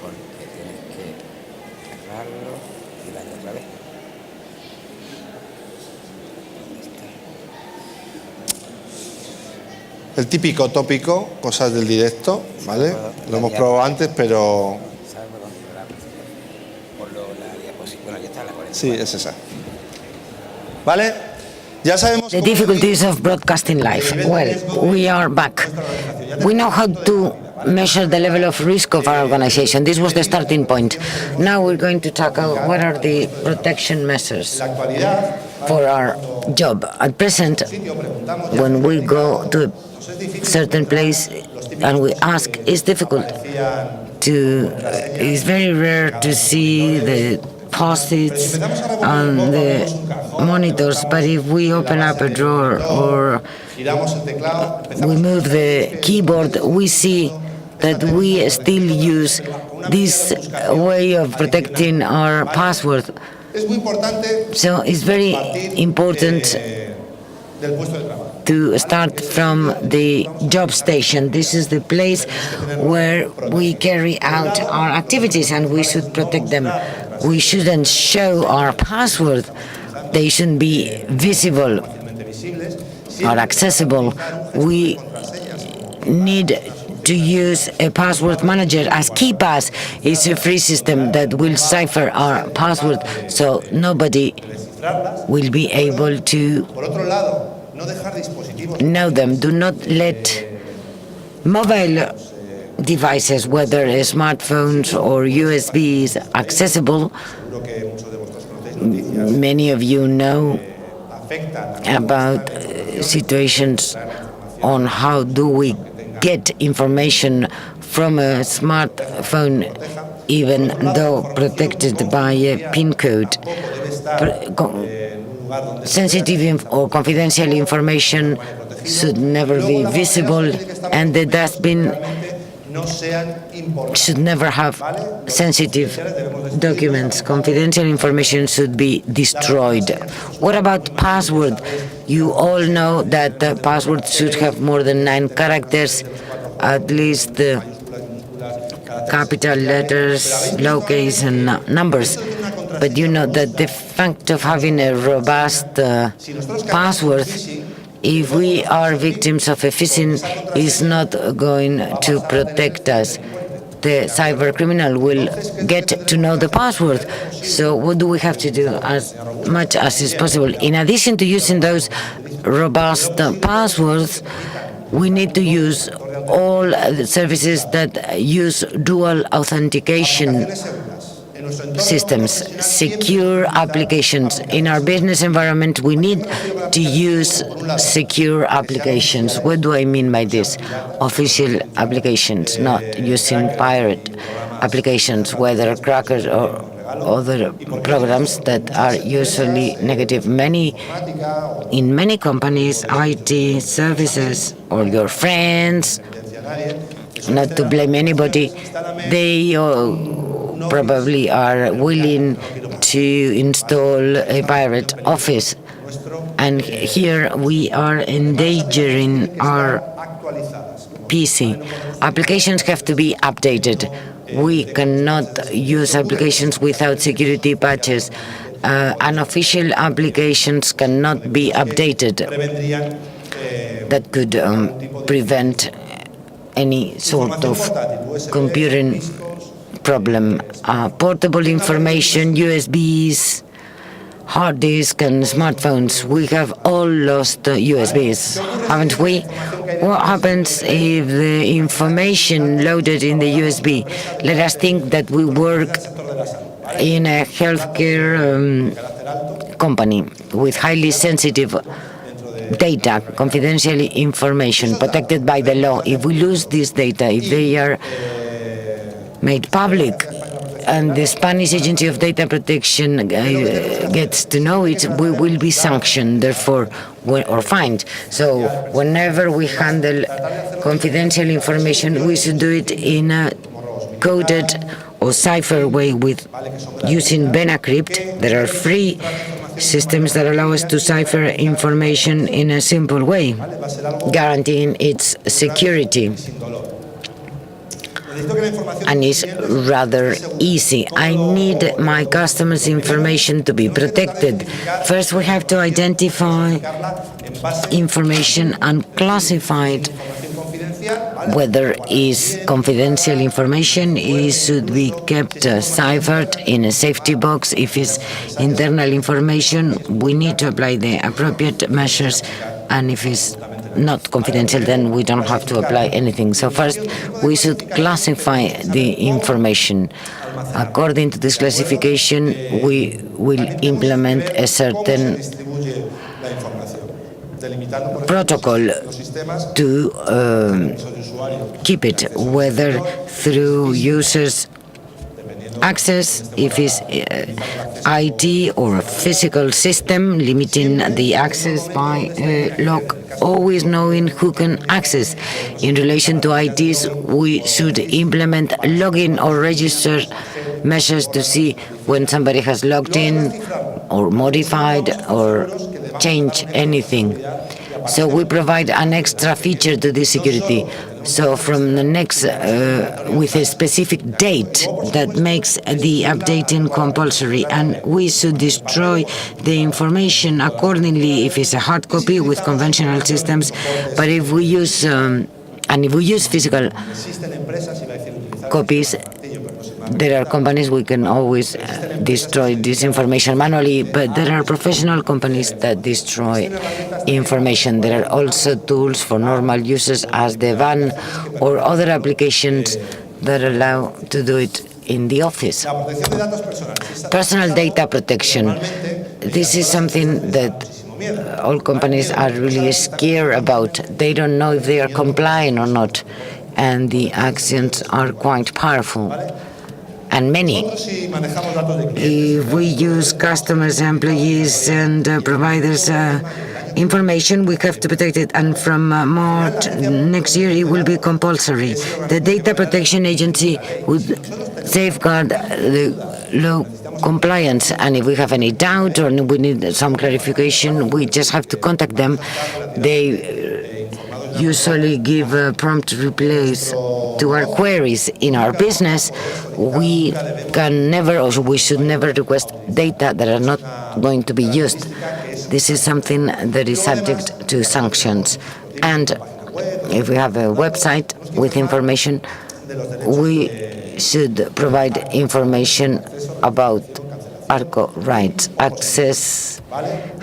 Porque tienes que cerrarlo y darle otra vez. El típico tópico, cosas del directo, ¿vale? Lo hemos probado antes, pero... Sí, es esa. ¿Vale? Ya sabemos... The difficulties of broadcasting live. Well, we are back. We know how to measure the level of risk of our organization. This was the starting point. Now we're going to tackle what are the protection measures for our job. At present, when we go to a certain place and we ask, it's difficult to, it's very rare to see the post-its on the monitors, but if we open up a drawer or we move the keyboard, we see that we still use this way of protecting our password. So it's very important to start from the job station. This is the place where we carry out our activities, and we should protect them. We shouldn't show our password. They shouldn't be visible or accessible. We need to use a password manager as KeePass. It's a free system that will cipher our password, so nobody will be able to know them. Do not let mobile devices, whether smartphones or USBs, accessible. Many of you know about situations on how do we get information from a smartphone, even though protected by a PIN code. Sensitive or confidential information should never be visible, and the dustbin should never have sensitive documents. Confidential information should be destroyed. What about password? You all know that the password should have more than 9 characters, at least the capital letters, lowercase, and numbers. But you know that the fact of having a robust password, if we are victims of a phishing, is not going to protect us. The cybercriminal will get to know the password. So what do we have to do as much as is possible? In addition to using those robust passwords, we need to use all the services that use dual authentication systems, secure applications. In our business environment, we need to use secure applications. What do I mean by this? Official applications, not using pirate applications, whether crackers or other programs that are usually negative. In many companies, IT services or your friends, not to blame anybody, they probably are willing to install a pirate office. And here we are endangering our PC. Applications have to be updated. We cannot use applications without security patches. Unofficial applications cannot be updated. That could prevent any sort of computing problem. Portable information, USBs, hard disk, and smartphones. We have all lost USBs, haven't we? What happens if the information loaded in the USB? Let us think that we work in a healthcare company with highly sensitive data, confidential information protected by the law. If we lose this data, if they are made public, and the Spanish Agency of Data Protection gets to know it, we will be sanctioned, therefore, or fined. So whenever we handle confidential information, we should do it in a coded or cipher way with using Benacrypt. There are free systems that allow us to cipher information in a simple way, guaranteeing its security. And it's rather easy. I need my customers' information to be protected. First, we have to identify information and classify it. Whether it's confidential information, it should be kept ciphered in a safety box. If it's internal information, we need to apply the appropriate measures, and if it's not confidential, then we don't have to apply anything. So first, we should classify the information. According to this classification, we will implement a certain protocol to keep it, whether through users' access, if it's IT or a physical system, limiting the access by lock, always knowing who can access. In relation to ITs, we should implement login or register measures to see when somebody has logged in or modified or changed anything. So we provide an extra feature to this security. So from the next, with a specific date that makes the updating compulsory, and we should destroy the information accordingly if it's a hard copy with conventional systems. But if we use And if we use physical copies, there are companies we can always destroy this information manually, but there are professional companies that destroy information. There are also tools for normal users as the van or other applications that allow to do it in the office. Personal data protection. This is something that all companies are really scared about. They don't know if they are complying or not, and the actions are quite powerful and many. If we use customers, employees, and providers' information, we have to protect it, and from March next year it will be compulsory. The Data Protection Agency would safeguard the low compliance, and if we have any doubt or we need some clarification, we just have to contact them. They usually give prompt replies to our queries. In our business, we can never, or we should never request data that are not going to be used. This is something that is subject to sanctions. And if we have a website with information, we should provide information about ARCO rights, access,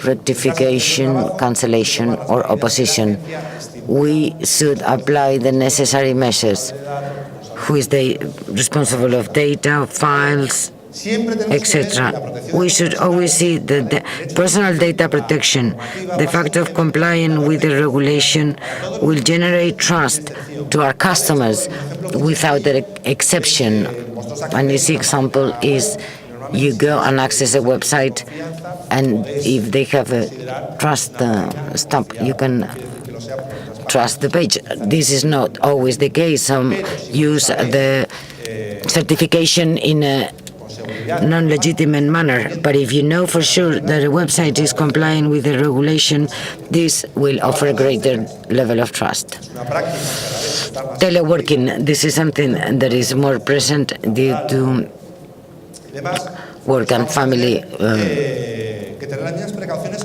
rectification, cancellation, or opposition. We should apply the necessary measures. Who is the responsible of data, files, etc. We should always see that the personal data protection, the fact of complying with the regulation, will generate trust to our customers without an exception. An easy example is you go and access a website, and if they have a trust stamp, you can trust the page. This is not always the case. Some use the certification in a non-legitimate manner, but if you know for sure that a website is complying with the regulation, this will offer a greater level of trust. Teleworking, this is something that is more present due to work and family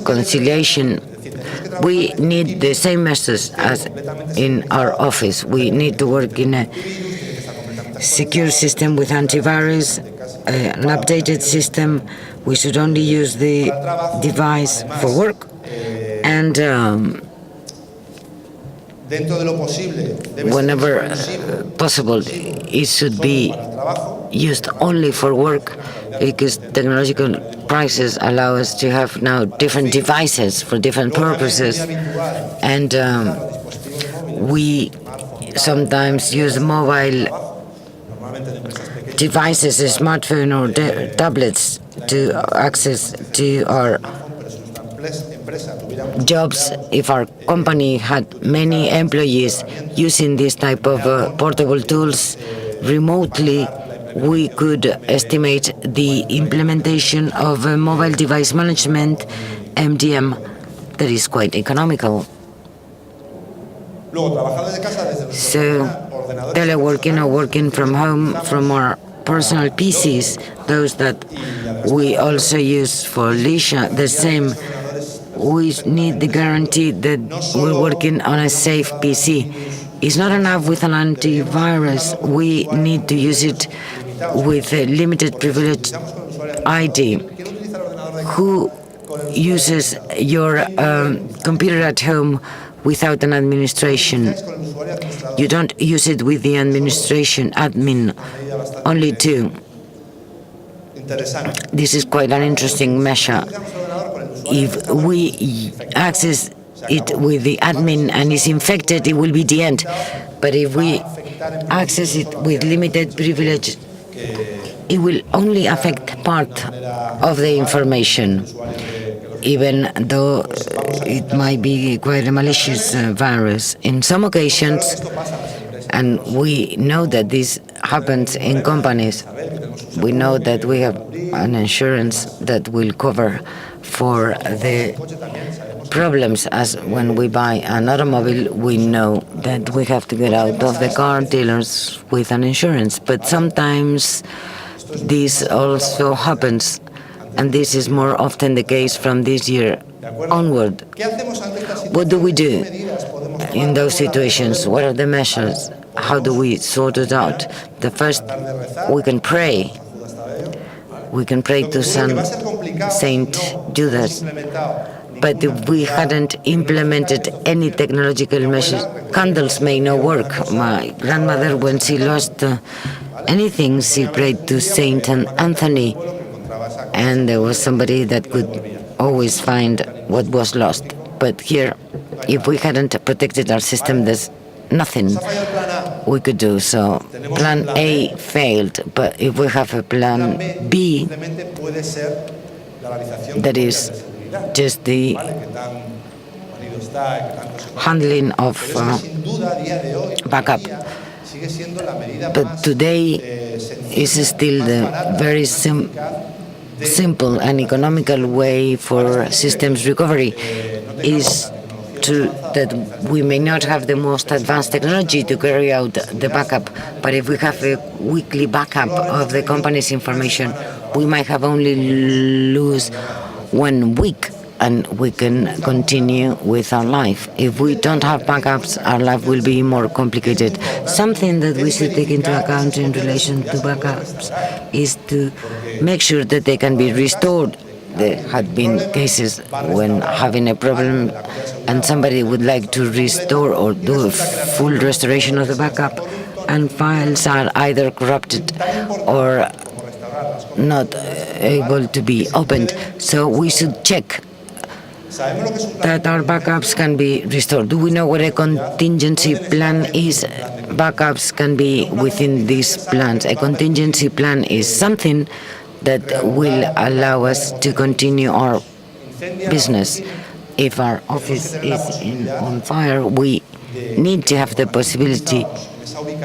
conciliation. We need the same measures as in our office. We need to work in a secure system with antivirus, an updated system. We should only use the device for work, and whenever possible, it should be used only for work, because technological crises allow us to have now different devices for different purposes, and we sometimes use mobile devices, a smartphone or tablets, to access to our jobs. If our company had many employees using this type of portable tools remotely, we could estimate the implementation of mobile device management, MDM, that is quite economical. So, teleworking or working from home from our personal PCs, those that we also use for leisure, the same. We need the guarantee that we're working on a safe PC. It's not enough with an antivirus. We need to use it with a limited privilege ID. Who uses your computer at home without an administration? You don't use it with the administration, admin, only two. This is quite an interesting measure. If we access it with the admin and is infected, it will be the end. But if we access it with limited privilege, it will only affect part of the information, even though it might be quite a malicious virus. In some occasions, and we know that this happens in companies, we know that we have an insurance that will cover for the problems, as when we buy an automobile, we know that we have to get out of the car dealers with an insurance. But sometimes this also happens, and this is more often the case from this year onward. What do we do? in those situations? What are the measures? How do we sort it out? The first, we can pray. We can pray to Saint Judas. But if we hadn't implemented any technological measures, candles may not work. My grandmother, when she lost anything, she prayed to Saint Anthony, and there was somebody that could always find what was lost. But here, if we hadn't protected our system, there's nothing we could do. So plan A failed, but if we have a plan B, that is just the handling of backup. But today is still the very simple and economical way for systems recovery. Is true that we may not have the most advanced technology to carry out the backup, but if we have a weekly backup of the company's information, we might have only lose 1 week and we can continue with our life. If we don't have backups, our life will be more complicated. Something that we should take into account in relation to backups is to make sure that they can be restored. There had been cases when having a problem and somebody would like to restore or do a full restoration of the backup, and files are either corrupted or not able to be opened. So we should check that our backups can be restored. Do we know what a contingency plan is? Backups can be within these plans. A contingency plan is something that will allow us to continue our business. If our office is on fire, we need to have the possibility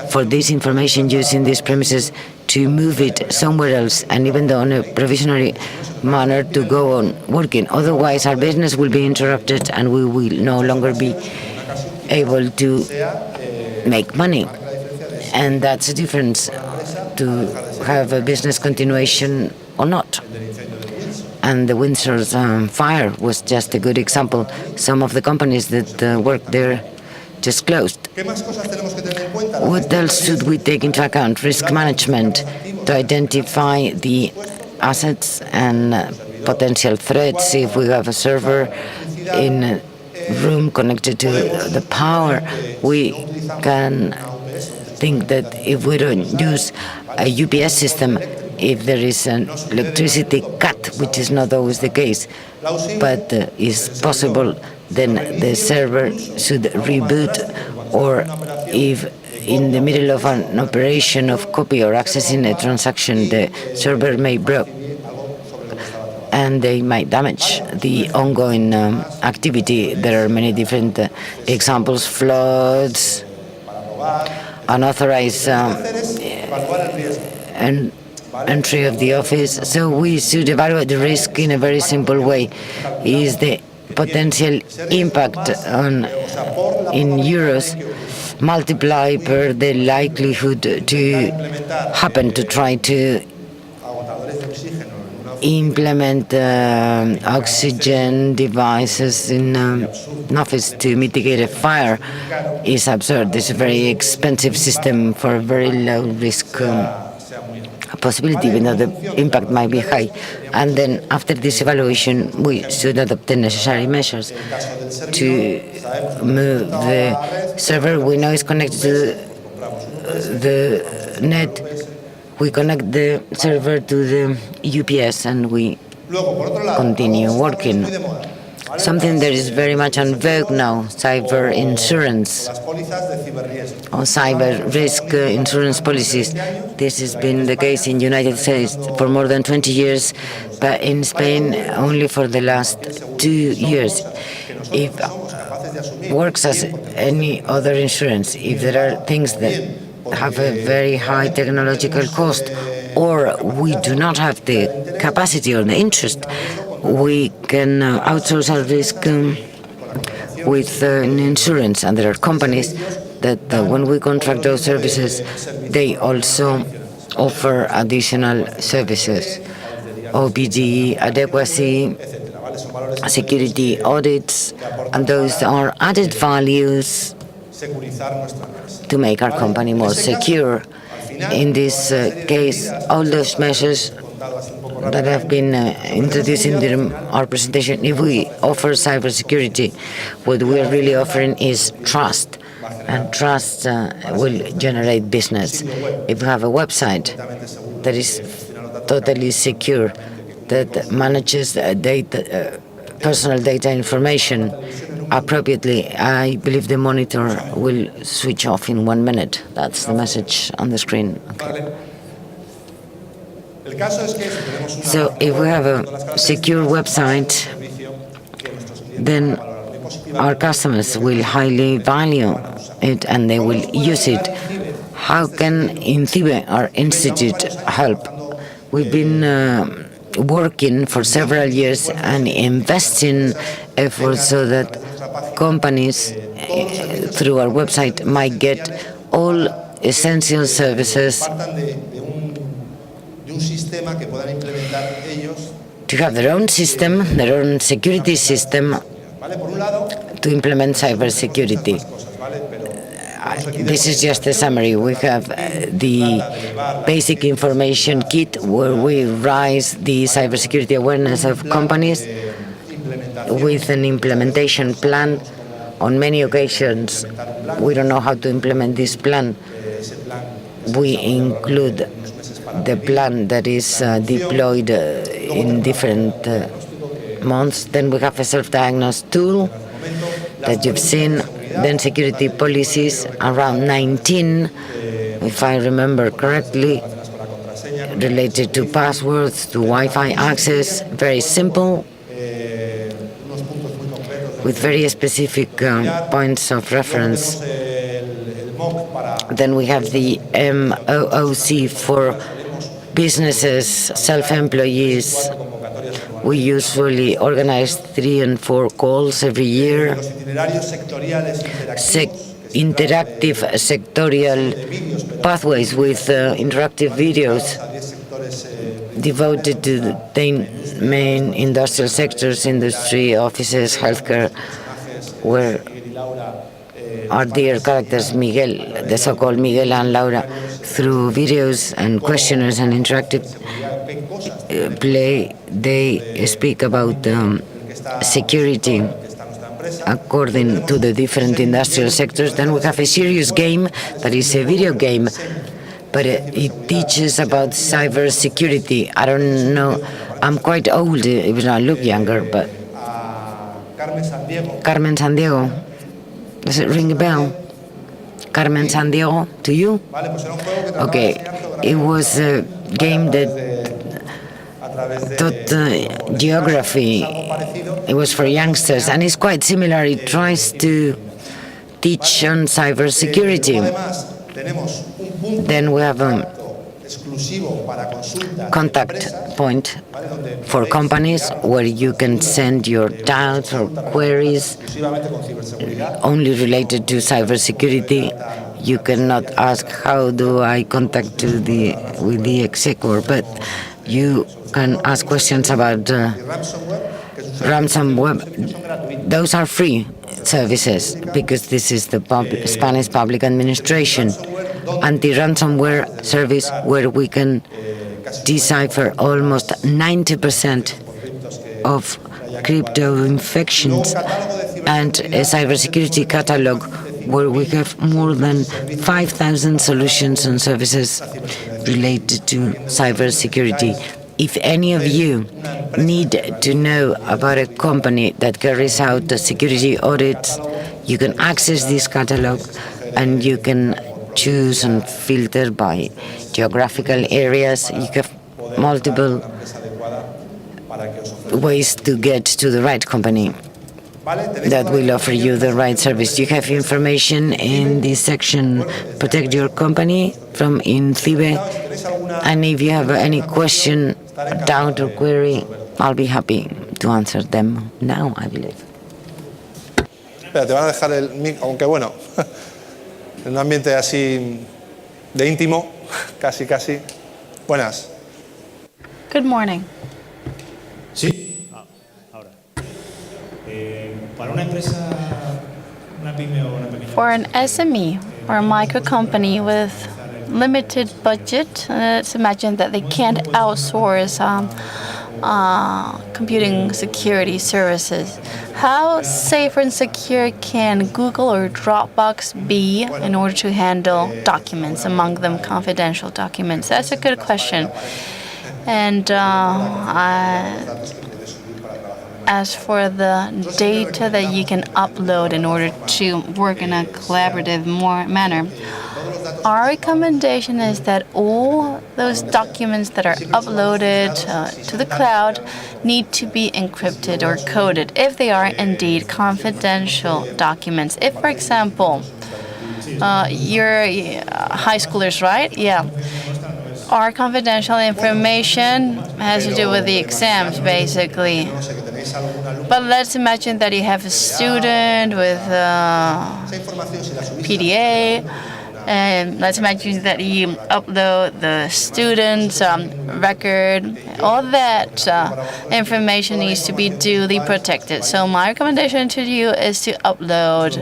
for this information used in these premises to move it somewhere else, and even though in a provisionary manner to go on working. Otherwise, our business will be interrupted and we will no longer be able to make money. And that's the difference to have a business continuation or not. And the Windsor's fire was just a good example. Some of the companies that worked there just closed. What else should we take into account? Risk management, to identify the assets and potential threats. If we have a server in a room connected to the power, we can think that if we don't use a UPS system, if there is an electricity cut, which is not always the case, but is possible, then the server should reboot, or if in the middle of an operation of copy or accessing a transaction, the server may break and they might damage the ongoing activity. There are many different examples: floods, unauthorized entry of the office. So we should evaluate the risk in a very simple way. Is the potential impact in euros multiplied per the likelihood to happen to try to implement oxygen devices in an office to mitigate a fire is absurd. It's a very expensive system for a very low risk possibility, even though the impact might be high. And then after this evaluation, we should adopt the necessary measures to move the server. We know it's connected to the net. We connect the server to the UPS and we continue working. Something that is very much on vogue now, cyber insurance or cyber risk insurance policies. This has been the case in the United States for more than 20 years, but in Spain only for the last 2 years. It works as any other insurance. If there are things that have a very high technological cost, or we do not have the capacity or the interest, we can outsource our risk with an insurance. And there are companies that when we contract those services, they also offer additional services, OPG, adequacy, security audits, and those are added values to make our company more secure. In this case, all those measures that have been introduced in our presentation, if we offer cybersecurity, what we are really offering is trust, and trust will generate business. If we have a website that is totally secure, that manages personal data information appropriately, I believe the monitor will switch off in 1 minute. That's the message on the screen. Okay. So if we have a secure website, then our customers will highly value it and they will use it. How can INCIBE, our institute, help? We've been working for several years and investing efforts so that companies through our website might get all essential services to have their own system, their own security system to implement cybersecurity. This is just a summary. We have the basic information kit where we raise the cybersecurity awareness of companies with an implementation plan. On many occasions, we don't know how to implement this plan. We include the plan that is deployed in different months. Then we have a self-diagnosed tool that you've seen. Then security policies, around 19, if I remember correctly, related to passwords, to Wi-Fi access, very simple, with very specific points of reference. Then we have the MOOC for businesses, self-employees. We usually organize 3 and 4 calls every year. Interactive sectorial pathways with interactive videos devoted to the 10 main industrial sectors, industry, offices, healthcare, where our dear characters, Miguel, the so-called Miguel and Laura, through videos and questionnaires and interactive play, they speak about security according to the different industrial sectors. Then we have a serious game that is a video game, but it teaches about cybersecurity. I don't know, I'm quite old, even though I look younger, but Carmen Sandiego, does it ring a bell? Carmen Sandiego, to you? Okay, it was a game that taught geography. It was for youngsters, and it's quite similar. It tries to teach on cybersecurity. Then we have a contact point for companies where you can send your doubts or queries only related to cybersecurity. You cannot ask, how do I contact with the executor, but you can ask questions about ransomware. Those are free services because this is the Spanish public administration anti-ransomware service where we can decipher almost 90% of crypto infections, and a cybersecurity catalog where we have more than 5,000 solutions and services related to cybersecurity. If any of you need to know about a company that carries out the security audits, you can access this catalog and you can choose and filter by geographical areas. You have multiple ways to get to the right company that will offer you the right service. You have information in this section, Protect Your Company, from INCIBE. And if you have any question, doubt or query, I'll be happy to answer them now, I believe. Espera, te van a dejar el mic, aunque bueno, en un ambiente así de íntimo, casi. Buenas. Good morning. Sí. Ahora. For an SME or a micro company with limited budget, let's imagine that they can't outsource computing security services. How safe and secure can Google or Dropbox be in order to handle documents, among them confidential documents? That's a good question. And as for the data that you can upload in order to work in a collaborative manner, our recommendation is that all those documents that are uploaded to the cloud need to be encrypted or coded if they are indeed confidential documents. If, for example, you're high schoolers, right? Yeah. Our confidential information has to do with the exams, basically. But let's imagine that you have a student with PDA, and let's imagine that you upload the student's record. All that information needs to be duly protected. So my recommendation to you is to upload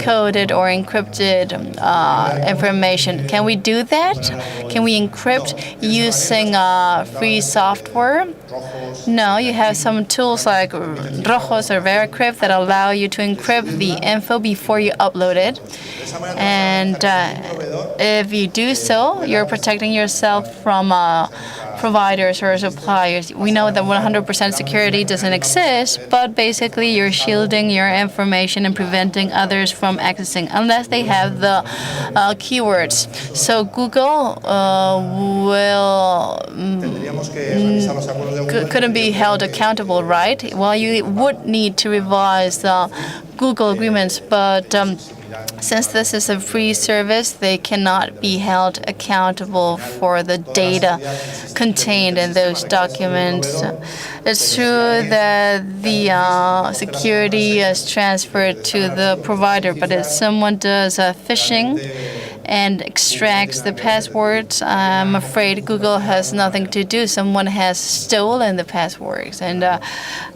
coded or encrypted information. Can we do that? Can we encrypt using free software? No, you have some tools like Rojos or Veracrypt that allow you to encrypt the info before you upload it. And if you do so, you're protecting yourself from providers or suppliers. We know that 100% security doesn't exist, but basically you're shielding your information and preventing others from accessing unless they have the keywords. So Google couldn't be held accountable, right? Well, you would need to revise the Google agreements, but since this is a free service, they cannot be held accountable for the data contained in those documents. It's true that the security is transferred to the provider, but if someone does phishing and extracts the passwords, I'm afraid Google has nothing to do. Someone has stolen the passwords, and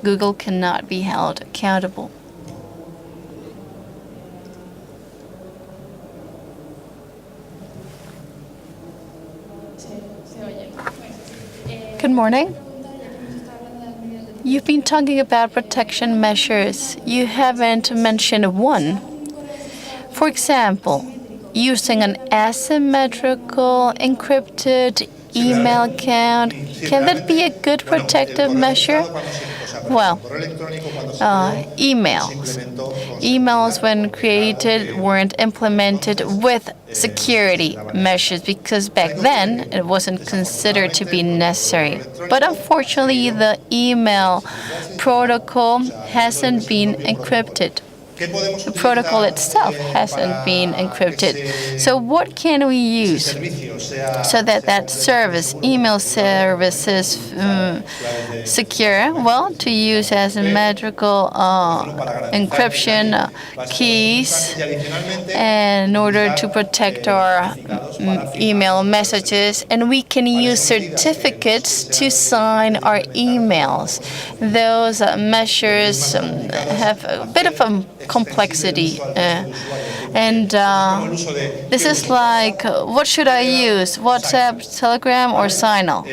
Google cannot be held accountable. Good morning. You've been talking about protection measures. You haven't mentioned one. For example, using an asymmetrical encrypted email account, can that be a good protective measure? Well, emails when created weren't implemented with security measures because back then it wasn't considered to be necessary. But unfortunately, the email protocol hasn't been encrypted. The protocol itself hasn't been encrypted. So what can we use so that that service, email service, is secure? Well, to use asymmetrical encryption keys in order to protect our email messages. And we can use certificates to sign our emails. Those measures have a bit of a complexity. This is like, what should I use? WhatsApp, Telegram, or Signal?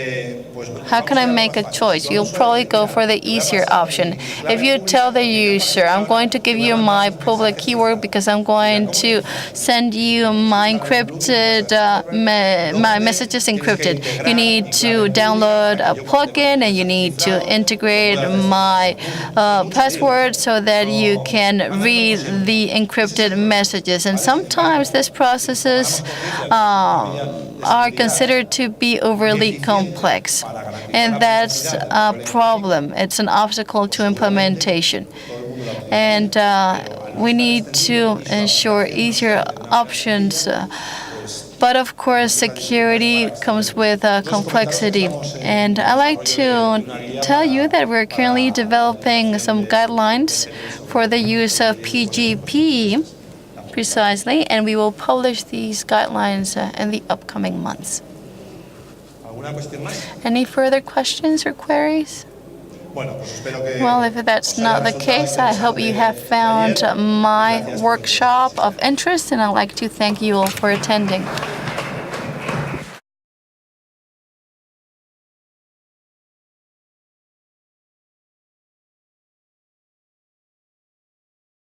How can I make a choice? You'll probably go for the easier option. If you tell the user, I'm going to give you my public keyword because I'm going to send you my encrypted, my messages encrypted. You need to download a plugin and you need to integrate my password so that you can read the encrypted messages. And sometimes these processes are considered to be overly complex. And that's a problem. It's an obstacle to implementation. And we need to ensure easier options. But of course, security comes with complexity. And I'd like to tell you that we're currently developing some guidelines for the use of PGP, precisely, and we will publish these guidelines in the upcoming months. Any further questions or queries? Well, if that's not the case, I hope you have found my workshop of interest, and I'd like to thank you all for attending.